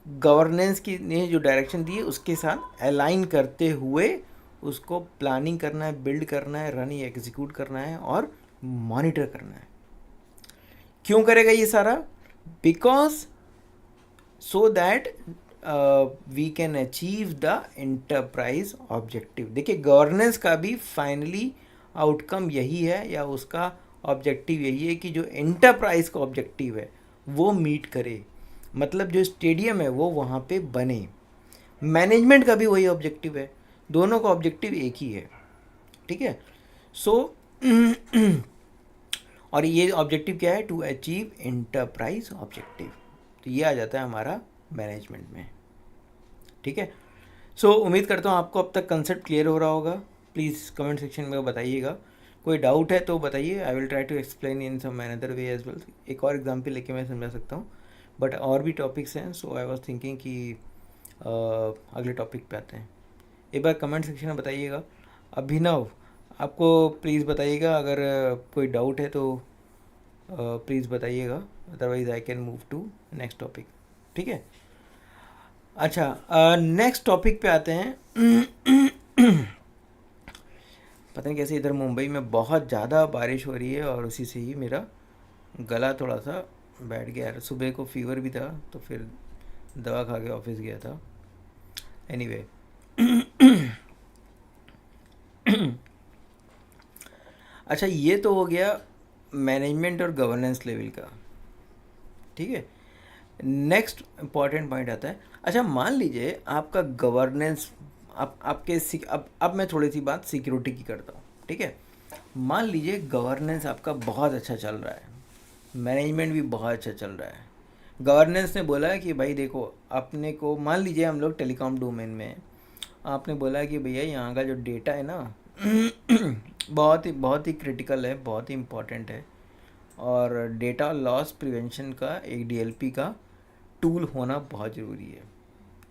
गवर्नेंस की ने जो डायरेक्शन दी है उसके साथ अलाइन करते हुए उसको प्लानिंग करना है, बिल्ड करना है, रन या एग्जीक्यूट करना है, और मॉनिटर करना है। क्यों करेगा ये सारा? Because so that we can achieve the enterprise objective. देखिए गवर्नेंस का भी फाइनली आउटकम यही है, या उसका ऑब्जेक्टिव यही है कि जो एंटरप्राइज का ऑब्जेक्टिव है वो मीट करे, मतलब जो स्टेडियम है वो वहाँ पे बने। मैनेजमेंट का भी वही ऑब्जेक्टिव है, दोनों का ऑब्जेक्टिव एक ही है, ठीक है। सो और ये ऑब्जेक्टिव क्या है? To achieve enterprise objective. तो ये आ जाता है हमारा मैनेजमेंट में, ठीक है। सो उम्मीद करता हूँ आपको अब तक कंसेप्ट क्लियर हो रहा होगा। प्लीज़ कमेंट सेक्शन में बताइएगा, कोई डाउट है तो बताइए, I will try to explain in some another way as well. एक और एग्जाम्पल लेके मैं समझा सकता हूँ, बट और भी टॉपिक्स हैं, सो आई वॉज थिंकिंग कि अगले टॉपिक पे आते हैं। एक बार कमेंट सेक्शन में बताइएगा। अभिनव, आपको प्लीज़ बताइएगा अगर कोई डाउट है तो प्लीज़ बताइएगा, otherwise I can move to next topic, ठीक है। अच्छा, नेक्स्ट टॉपिक पे आते हैं। पता नहीं कैसे इधर मुंबई में बहुत ज़्यादा बारिश हो रही है, और उसी से ही मेरा गला थोड़ा सा बैठ गया है। सुबह को फीवर भी था तो फिर दवा खा के ऑफिस गया था। एनीवे अच्छा, ये तो हो गया मैनेजमेंट और गवर्नेंस लेवल का, ठीक है। नेक्स्ट इम्पॉर्टेंट पॉइंट आता है, अच्छा मान लीजिए आपका गवर्नेंस, अब मैं थोड़ी सी बात सिक्योरिटी की करता हूँ, ठीक है। मान लीजिए गवर्नेंस आपका बहुत अच्छा चल रहा है, मैनेजमेंट भी बहुत अच्छा चल रहा है। गवर्नेंस ने बोला है कि भाई देखो, अपने को मान लीजिए हम लोग टेलीकॉम डोमेन में हैं, आपने बोला कि भैया यहाँ का जो डेटा है ना बहुत ही क्रिटिकल है, बहुत ही इम्पोर्टेंट है, और डेटा लॉस प्रिवेंशन का एक DLP का टूल होना बहुत ज़रूरी है।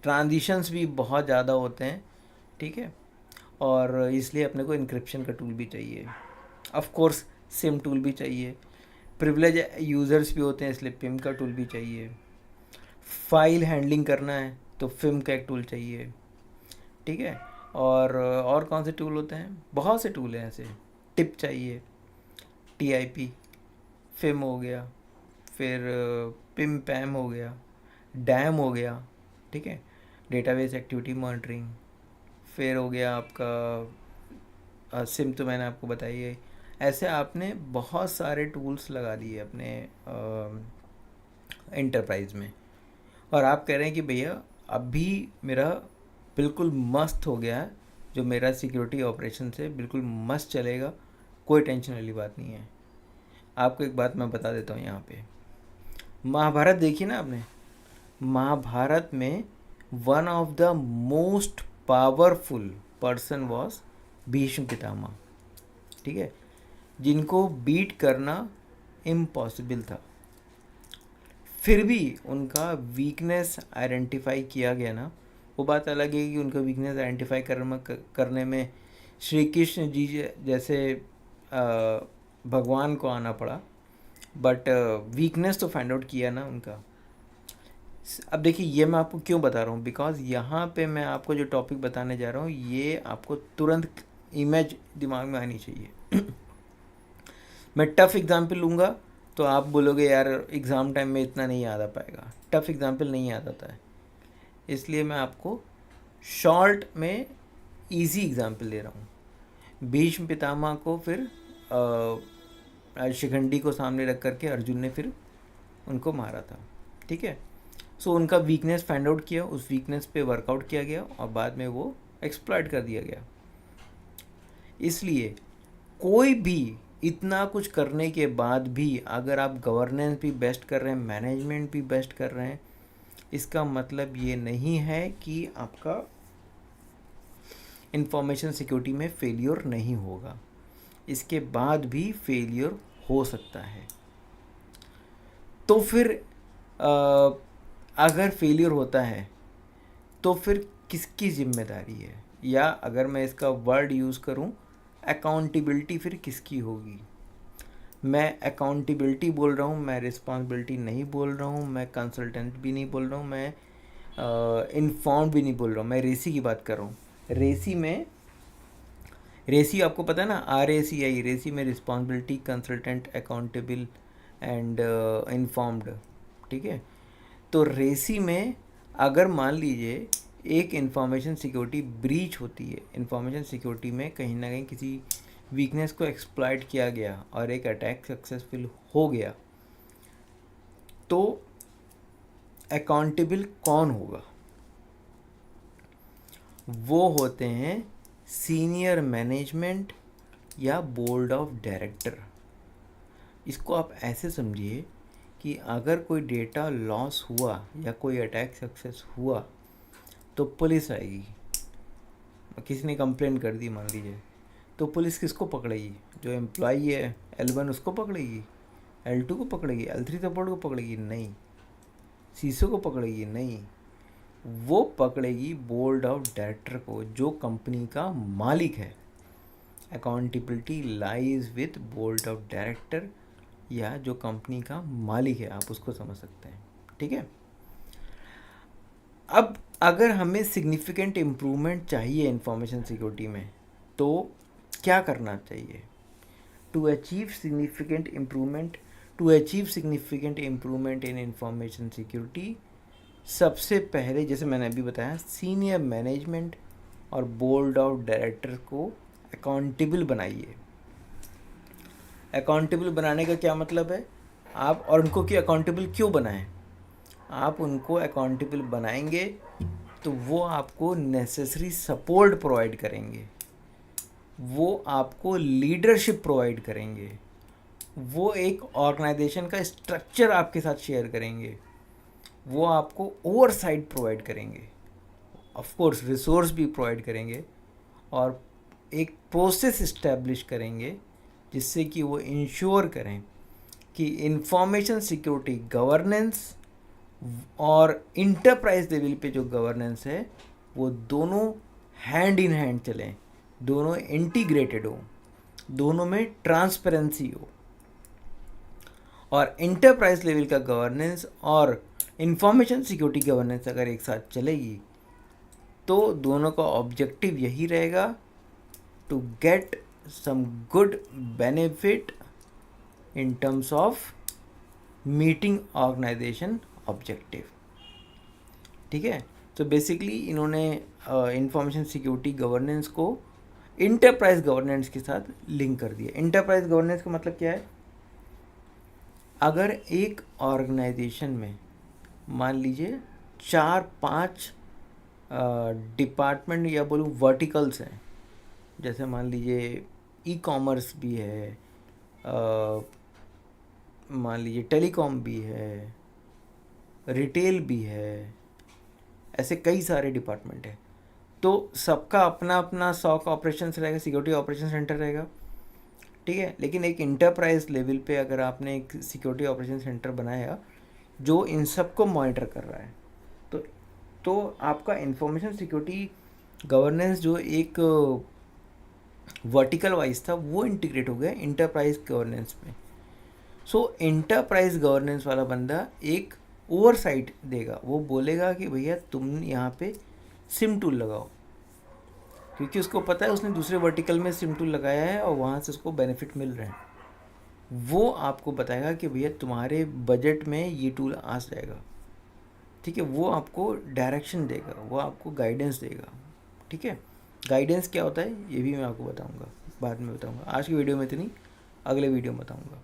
ट्रांजिशंस भी बहुत ज़्यादा होते हैं, ठीक है, और इसलिए अपने को इंक्रिप्शन का टूल भी चाहिए, ऑफ कोर्स सिम टूल भी चाहिए, प्रिविलेज यूज़र्स भी होते हैं इसलिए पिम का टूल भी चाहिए, फाइल हैंडलिंग करना है तो फिम का एक टूल चाहिए, ठीक है। और कौन से टूल होते हैं? बहुत से टूल हैं ऐसे, टिप चाहिए, TIP, फिम हो गया, फिर पिम पैम हो गया, डैम हो गया, ठीक है, डेटाबेस एक्टिविटी मॉनिटरिंग, फिर हो गया आपका सिम, तो मैंने आपको बताई है। ऐसे आपने बहुत सारे टूल्स लगा दिए अपने एंटरप्राइज में, और आप कह रहे हैं कि भैया अभी मेरा बिल्कुल मस्त हो गया है, जो मेरा सिक्योरिटी ऑपरेशन से बिल्कुल मस्त चलेगा, कोई टेंशन वाली बात नहीं है। आपको एक बात मैं बता देता हूँ, यहाँ पे महाभारत देखी ना आपने? महाभारत में one of the most powerful person was Bhishma Pitamah, ठीक है, जिनको बीट करना इम्पॉसिबल था। फिर भी उनका वीकनेस आइडेंटिफाई किया गया ना, वो बात अलग है कि उनका वीकनेस आइडेंटिफाई करने में श्री कृष्ण जी जैसे भगवान को आना पड़ा, बट वीकनेस तो फाइंड आउट किया ना उनका। अब देखिए ये मैं आपको क्यों बता रहा हूँ, बिकॉज यहाँ पे मैं आपको जो टॉपिक बताने जा रहा हूँ ये आपको तुरंत इमेज दिमाग में आनी चाहिए। मैं टफ़ एग्जाम्पल लूँगा तो आप बोलोगे यार एग्ज़ाम टाइम में इतना नहीं याद आ पाएगा, टफ़ एग्जाम्पल नहीं याद आता है, इसलिए मैं आपको शॉर्ट में इजी एग्जाम्पल दे रहा हूँ। भीष्म पितामह को फिर शिखंडी को सामने रख करके अर्जुन ने फिर उनको मारा था, ठीक है। सो उनका वीकनेस फाइंड आउट किया, उस वीकनेस पे वर्कआउट किया गया और बाद में वो एक्सप्लॉइट कर दिया गया। इसलिए कोई भी इतना कुछ करने के बाद भी अगर आप गवर्नेंस भी बेस्ट कर रहे हैं, मैनेजमेंट भी बेस्ट कर रहे हैं, इसका मतलब ये नहीं है कि आपका इंफॉर्मेशन सिक्योरिटी में फेलियर नहीं होगा, इसके बाद भी फेलियर हो सकता है। तो फिर अगर फेलियर होता है तो फिर किसकी जिम्मेदारी है, या अगर मैं इसका वर्ड यूज़ करूं अकाउंटेबिलिटी, फिर किसकी होगी। मैं अकाउंटेबिलिटी बोल रहा हूं, मैं रिस्पॉन्सिबिलिटी नहीं बोल रहा हूं, मैं कंसल्टेंट भी नहीं बोल रहा हूं, मैं इन्फॉर्म्ड भी नहीं बोल रहा हूं, मैं रेसी की बात कर रहा हूं। रेसी आपको पता है ना, RACI, रेसी में responsibility, consultant, accountable and informed, ठीक है। तो रेसी में अगर मान लीजिए एक इंफॉर्मेशन सिक्योरिटी ब्रीच होती है, इंफॉर्मेशन सिक्योरिटी में कहीं ना कहीं किसी वीकनेस को एक्सप्लॉइट किया गया और एक अटैक सक्सेसफुल हो गया, तो अकाउंटेबल कौन होगा? वो होते हैं सीनियर मैनेजमेंट या बोर्ड ऑफ डायरेक्टर। इसको आप ऐसे समझिए कि अगर कोई डेटा लॉस हुआ या कोई अटैक सक्सेस हुआ तो पुलिस आएगी। किसी ने कंप्लेंट कर दी मान लीजिए, तो पुलिस किसको पकड़ेगी? जो एम्प्लॉई है L1 उसको पकड़ेगी, L2 को पकड़ेगी, L3 सपोर्ट को पकड़ेगी? नहीं। CISO को पकड़ेगी? नहीं। वो पकड़ेगी बोर्ड ऑफ डायरेक्टर को, जो कंपनी का मालिक है। Accountability lies with board of director, या जो कंपनी का मालिक है, आप उसको समझ सकते हैं, ठीक है। अब अगर हमें सिग्निफिकेंट इम्प्रूवमेंट चाहिए इंफॉर्मेशन सिक्योरिटी में, तो क्या करना चाहिए? To achieve significant improvement in information security, सबसे पहले जैसे मैंने अभी बताया, सीनियर मैनेजमेंट और बोर्ड ऑफ डायरेक्टर को अकाउंटेबल बनाइए। अकाउंटेबल बनाने का क्या मतलब है? आप और उनको कि अकाउंटेबल क्यों बनाएं? आप उनको अकाउंटेबल बनाएंगे तो वो आपको नेसेसरी सपोर्ट प्रोवाइड करेंगे, वो आपको लीडरशिप प्रोवाइड करेंगे, वो एक ऑर्गेनाइजेशन का स्ट्रक्चर आपके साथ शेयर करेंगे, वो आपको ओवरसाइट प्रोवाइड करेंगे, ऑफ कोर्स रिसोर्स भी प्रोवाइड करेंगे, और एक प्रोसेस इस्टेब्लिश करेंगे जिससे कि वो इंश्योर करें कि इंफॉर्मेशन सिक्योरिटी गवर्नेंस और इंटरप्राइज लेवल पे जो गवर्नेंस है वो दोनों हैंड इन हैंड चलें, दोनों इंटीग्रेटेड हो, दोनों में ट्रांसपेरेंसी हो। और इंटरप्राइज लेवल का गवर्नेंस और इंफॉर्मेशन सिक्योरिटी गवर्नेंस अगर एक साथ चलेगी तो दोनों का ऑब्जेक्टिव यही रहेगा, to get some good benefit in terms of meeting organisation objective, ठीक है। तो बेसिकली इन्होंने इंफॉर्मेशन सिक्योरिटी गवर्नेंस को इंटरप्राइज गवर्नेंस के साथ लिंक कर दिया। इंटरप्राइज गवर्नेंस का मतलब क्या है? अगर एक ऑर्गेनाइजेशन में मान लीजिए 4-5 डिपार्टमेंट या बोलूँ वर्टिकल्स हैं, जैसे मान लीजिए ई-कॉमर्स भी है, मान लीजिए टेलीकॉम भी है, रिटेल भी है, ऐसे कई सारे डिपार्टमेंट हैं। तो सबका अपना अपना SOC ऑपरेशंस रहेगा, सिक्योरिटी ऑपरेशन सेंटर रहेगा, ठीक है। लेकिन एक इंटरप्राइज लेवल पे अगर आपने एक सिक्योरिटी ऑपरेशन सेंटर बनाया जो इन सबको मॉनिटर कर रहा है, तो आपका इंफॉर्मेशन सिक्योरिटी गवर्नेंस जो एक वर्टिकल वाइज था वो इंटीग्रेट हो गया इंटरप्राइज गवर्नेंस में। सो इंटरप्राइज गवर्नेंस वाला बंदा एक ओवरसाइट देगा, वो बोलेगा कि भैया तुम यहाँ पे सिम टूल लगाओ, क्योंकि उसको पता है उसने दूसरे वर्टिकल में सिम टूल लगाया है और वहाँ से उसको बेनिफिट मिल रहे हैं। वो आपको बताएगा कि भैया तुम्हारे बजट में ये टूल आ जाएगा, ठीक है। वो आपको डायरेक्शन देगा, वो आपको गाइडेंस देगा, ठीक है। गाइडेंस क्या होता है ये भी मैं आपको बताऊंगा, बाद में बताऊंगा, आज की वीडियो में तो नहीं, अगले वीडियो में बताऊंगा,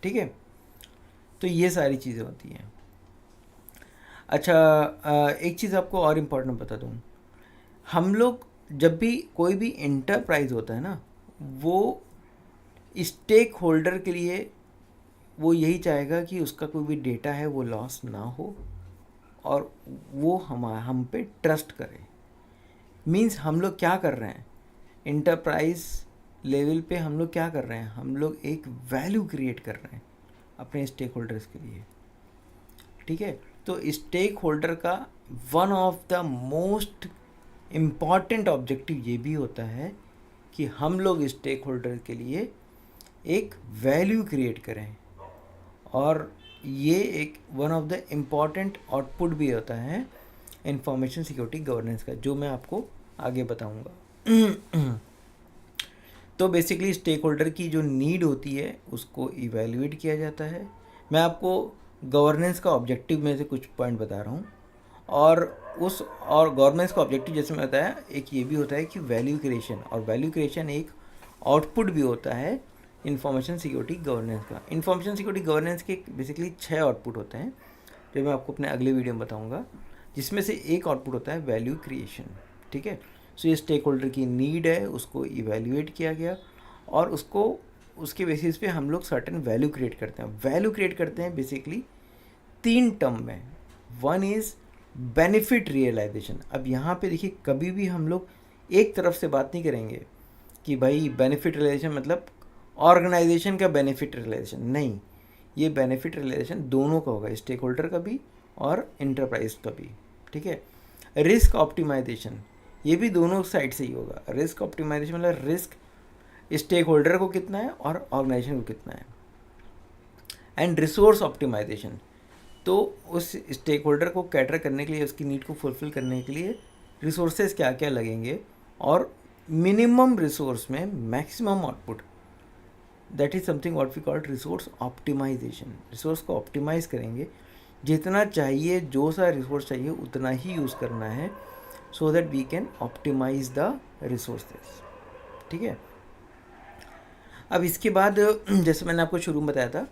ठीक है। तो ये सारी चीज़ें होती हैं। अच्छा, एक चीज़ आपको और इम्पोर्टेंट बता दूँ, हम लोग जब भी कोई भी इंटरप्राइज होता है ना, वो स्टेक होल्डर के लिए वो यही चाहेगा कि उसका कोई भी डेटा है वो लॉस ना हो और वो हम पे ट्रस्ट करे। मीन्स हम लोग क्या कर रहे हैं इंटरप्राइज लेवल पे, हम लोग क्या कर रहे हैं, हम लोग एक वैल्यू क्रिएट कर रहे हैं अपने स्टेक होल्डर्स के लिए, ठीक है। तो स्टेक होल्डर का one of the most important objective ये भी होता है कि हम लोग स्टेक होल्डर के लिए एक वैल्यू क्रिएट करें, और ये एक one of the important output भी होता है इंफॉर्मेशन सिक्योरिटी गवर्नेंस का, जो मैं आपको आगे बताऊंगा। तो बेसिकली स्टेक होल्डर की जो नीड होती है उसको इवैल्यूएट किया जाता है। मैं आपको गवर्नेंस का ऑब्जेक्टिव में से कुछ पॉइंट बता रहा हूँ, और गवर्नेंस का ऑब्जेक्टिव जैसे मैं बताया, एक ये भी होता है कि वैल्यू क्रिएशन, और वैल्यू क्रिएशन एक आउटपुट भी होता है इंफॉर्मेशन सिक्योरिटी गवर्नेंस का। इंफॉर्मेशन सिक्योरिटी गवर्नेंस के बेसिकली 6 आउटपुट होते हैं जो मैं आपको अपने अगले वीडियो में बताऊंगा, जिसमें से एक आउटपुट होता है वैल्यू क्रिएशन, ठीक है। सो ये स्टेक होल्डर की नीड है, उसको इवैल्यूएट किया गया और उसके बेसिस पे हम लोग सर्टेन वैल्यू क्रिएट करते हैं। वैल्यू क्रिएट करते हैं बेसिकली 3 टर्म में। One is benefit realisation. अब यहाँ पे देखिए, कभी भी हम लोग एक तरफ से बात नहीं करेंगे कि भाई बेनिफिट रियलाइजेशन मतलब ऑर्गेनाइजेशन का बेनिफिट रियलाइजेशन, नहीं, ये बेनिफिट रियलाइजेशन दोनों का होगा, स्टेक होल्डर का भी और इंटरप्राइज का भी, ठीक है। रिस्क ऑप्टिमाइजेशन, ये भी दोनों साइड से ही होगा। रिस्क ऑप्टिमाइजेशन मतलब रिस्क स्टेक होल्डर को कितना है और ऑर्गेनाइजेशन को कितना है। एंड रिसोर्स ऑप्टिमाइजेशन, तो उस स्टेक होल्डर को कैटर करने के लिए, उसकी नीड को फुलफिल करने के लिए रिसोर्सेज क्या क्या लगेंगे, और मिनिमम रिसोर्स में maximum output, that is something what we called resource optimisation. Resource को ऑप्टिमाइज़ करेंगे, जितना चाहिए, जो सा रिसोर्स चाहिए उतना ही यूज़ करना है, so that we can optimise the resources, ठीक है। अब इसके बाद जैसे मैंने आपको शुरू में बताया था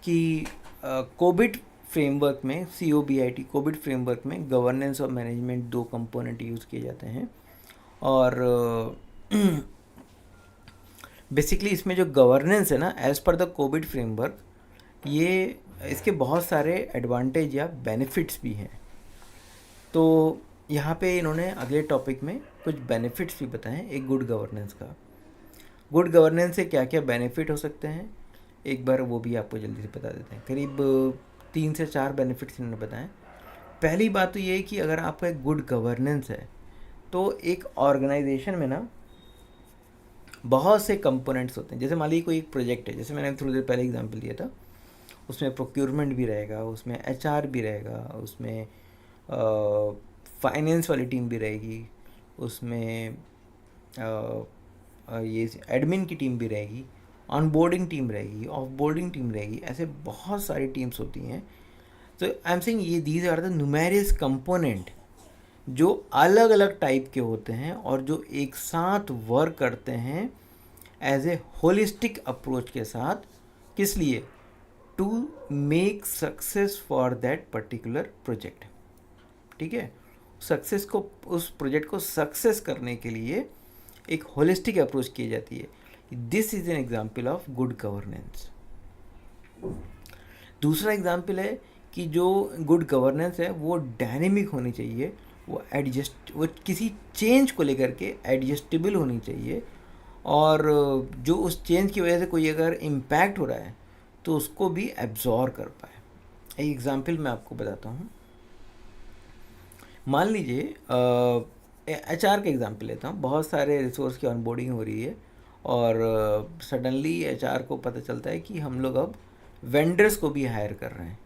कि कोविड फ्रेमवर्क में, COBIT कोविड फ्रेमवर्क में गवर्नेंस और मैनेजमेंट 2 कंपोनेंट यूज़ किए जाते हैं। और बेसिकली इसमें जो गवर्नेंस है ना, as per the Covid framework, ये इसके बहुत सारे एडवांटेज या बेनिफिट्स भी हैं। तो यहाँ पे इन्होंने अगले टॉपिक में कुछ बेनिफिट्स भी बताए हैं एक गुड गवर्नेंस का। गुड गवर्नेंस से क्या क्या बेनिफिट हो सकते हैं, एक बार वो भी आपको जल्दी से बता देते हैं। करीब 3 से 4 बेनिफिट्स इन्होंने बताए। पहली बात तो ये है कि अगर आपका एक गुड गवर्नेंस है तो एक ऑर्गेनाइजेशन में ना बहुत से कंपोनेंट्स होते हैं। जैसे मान लीजिए कोई एक प्रोजेक्ट है, जैसे मैंने थोड़ी देर पहले एग्जांपल दिया था, उसमें प्रोक्योरमेंट भी रहेगा, उसमें HR भी रहेगा, उसमें फाइनेंस वाली टीम भी रहेगी, उसमें ये एडमिन की टीम भी रहेगी, ऑनबोर्डिंग टीम रहेगी, ऑफबोर्डिंग टीम रहेगी, ऐसे बहुत सारी टीम्स होती हैं। तो आई एम सेइंग ये these are the numerous component जो अलग अलग टाइप के होते हैं और जो एक साथ वर्क करते हैं एज ए होलिस्टिक अप्रोच के साथ। किस लिए? To make success for that particular project, ठीक है। सक्सेस को, उस प्रोजेक्ट को सक्सेस करने के लिए एक होलिस्टिक अप्रोच की जाती है। This is an example of good governance. दूसरा एग्जाम्पल है कि जो गुड गवर्नेंस है वो डायनेमिक होनी चाहिए, वो किसी चेंज को लेकर के एडजस्टेबल होनी चाहिए, और जो उस चेंज की वजह से कोई अगर इम्पैक्ट हो रहा है तो उसको भी एब्जॉर्व कर पाए। एक एग्जांपल मैं आपको बताता हूँ। मान लीजिए HR का एग्जांपल लेता हूँ। बहुत सारे रिसोर्स की ऑनबोर्डिंग हो रही है और सडनली HR को पता चलता है कि हम लोग अब वेंडर्स को भी हायर कर रहे हैं।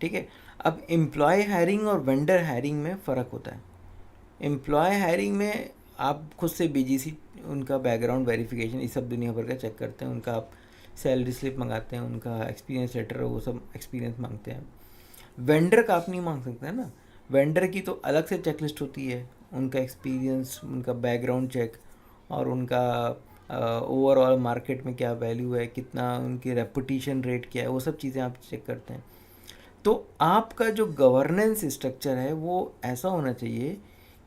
ठीक है, अब एम्प्लॉय हायरिंग और वेंडर हायरिंग में फ़र्क होता है। एम्प्लॉय हायरिंग में आप खुद से BGC, उनका बैकग्राउंड वेरिफिकेशन, ये सब दुनिया भर का चेक करते हैं, उनका आप सैलरी स्लिप मंगाते हैं, उनका एक्सपीरियंस लेटर, वो सब एक्सपीरियंस मांगते हैं। वेंडर का आप नहीं मांग सकते हैं ना, वेंडर की तो अलग से चेकलिस्ट होती है, उनका एक्सपीरियंस, उनका बैकग्राउंड चेक, और उनका ओवरऑल मार्केट में क्या वैल्यू है, कितना उनकी रेपुटेशन रेट क्या है, वो सब चीज़ें आप चेक करते हैं। तो आपका जो गवर्नेंस स्ट्रक्चर है वो ऐसा होना चाहिए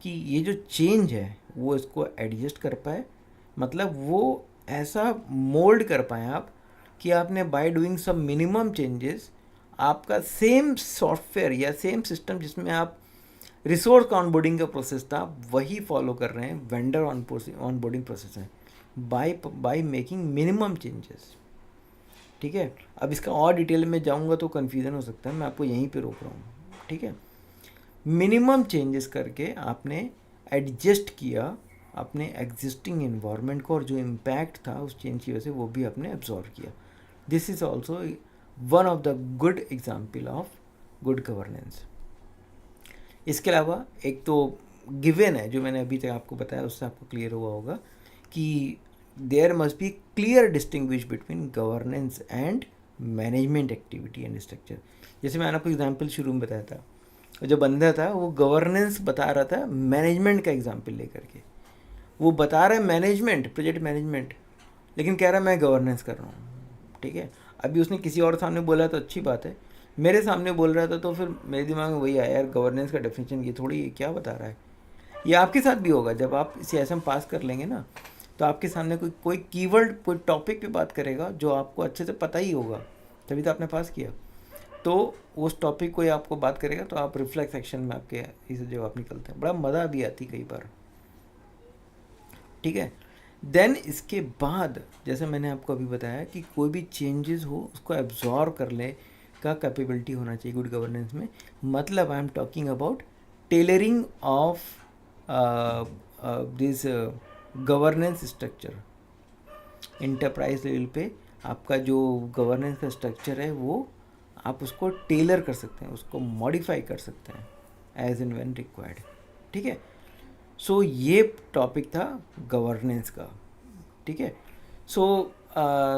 कि ये जो चेंज है वो इसको एडजस्ट कर पाए, मतलब वो ऐसा मोल्ड कर पाए आप कि आपने by doing some minimum changes आपका सेम सॉफ्टवेयर या सेम सिस्टम जिसमें आप रिसोर्स का ऑनबोर्डिंग का प्रोसेस था वही फॉलो कर रहे हैं, वेंडर ऑनबोर्डिंग प्रोसेस है, बाय मेकिंग मिनिमम चेंजेस। ठीक है, अब इसका और डिटेल में जाऊंगा तो कन्फ्यूज़न हो सकता है, मैं आपको यहीं पे रोक रहा हूँ। ठीक है, मिनिमम चेंजेस करके आपने एडजस्ट किया अपने एग्जिस्टिंग इन्वायरमेंट को, और जो इम्पैक्ट था उस चेंज की वजह से वो भी आपने एब्जॉर्व किया। This is also one of the good example of good governance. इसके अलावा एक तो गिवन है जो मैंने अभी तक आपको बताया, उससे आपको क्लियर हुआ होगा कि there must be clear distinguish between governance and management activity and structure. जैसे मैंने आपको एग्जांपल शुरू में बताया था, जो बंदा था वो गवर्नेंस बता रहा था मैनेजमेंट का एग्जांपल लेकर के, वो बता रहा है मैनेजमेंट, प्रोजेक्ट मैनेजमेंट, लेकिन कह रहा है मैं गवर्नेंस कर रहा हूँ। ठीक है, अभी उसने किसी और सामने बोला तो अच्छी बात है, मेरे सामने बोल रहा था तो फिर मेरे दिमाग में वही आया, यार गवर्नेंस का डेफिनेशन ये थोड़ी क्या बता रहा है। ये आपके साथ भी होगा, जब आप CSM पास कर लेंगे ना तो आपके सामने कोई कीवर्ड, कोई टॉपिक पे बात करेगा जो आपको अच्छे से पता ही होगा, तभी तो आपने पास किया। तो उस टॉपिक को आपको बात करेगा तो आप रिफ्लेक्स एक्शन में आपके इसे जवाब निकलते हैं, बड़ा मज़ा भी आती कई बार। ठीक है, देन इसके बाद जैसे मैंने आपको अभी बताया कि कोई भी चेंजेस हो उसको एब्जॉर्व कर ले का कैपेबिलिटी होना चाहिए गुड गवर्नेंस में। मतलब I am talking about tailoring of this governance structure. Enterprise level पे आपका जो गवर्नेंस का स्ट्रक्चर है वो आप उसको टेलर कर सकते हैं, उसको मॉडिफाई कर सकते हैं एज एंड व्हेन रिक्वायर्ड। ठीक है, सो ये टॉपिक था गवर्नेंस का। ठीक है, सो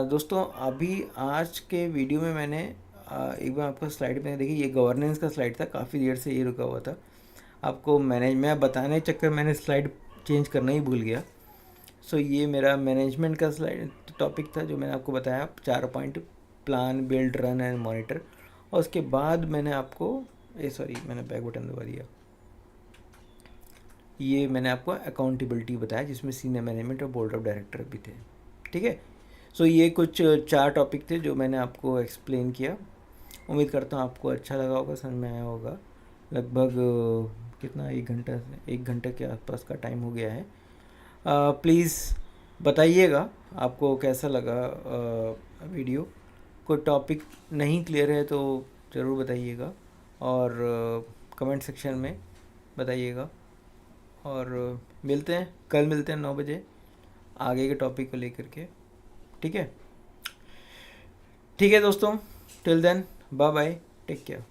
दोस्तों अभी आज के वीडियो में मैंने एक बार आपको स्लाइड में देखिए, ये गवर्नेंस का स्लाइड था, काफ़ी देर से ये रुका हुआ था। आपको मैं बताने के चक्कर मैंने स्लाइड चेंज करना ही भूल गया। सो ये मेरा मैनेजमेंट का स्लाइड टॉपिक था जो मैंने आपको बताया, 4 point, plan, build, run and monitor. और उसके बाद मैंने आपको मैंने बैक बटन दबा दिया, ये मैंने आपको अकाउंटेबिलिटी बताया जिसमें सीनियर मैनेजमेंट और बोर्ड ऑफ डायरेक्टर भी थे। ठीक है, सो ये कुछ 4 टॉपिक थे जो मैंने आपको एक्सप्लेन किया। उम्मीद करता हूँ आपको अच्छा लगा होगा, समझ में आया होगा। लगभग कितना, 1 घंटे के आसपास का टाइम हो गया है। प्लीज़ बताइएगा आपको कैसा लगा वीडियो। कोई टॉपिक नहीं क्लियर है तो ज़रूर बताइएगा, और कमेंट सेक्शन में बताइएगा। और कल मिलते हैं 9 बजे आगे के टॉपिक को लेकर के। ठीक है दोस्तों, till then bye bye, take care.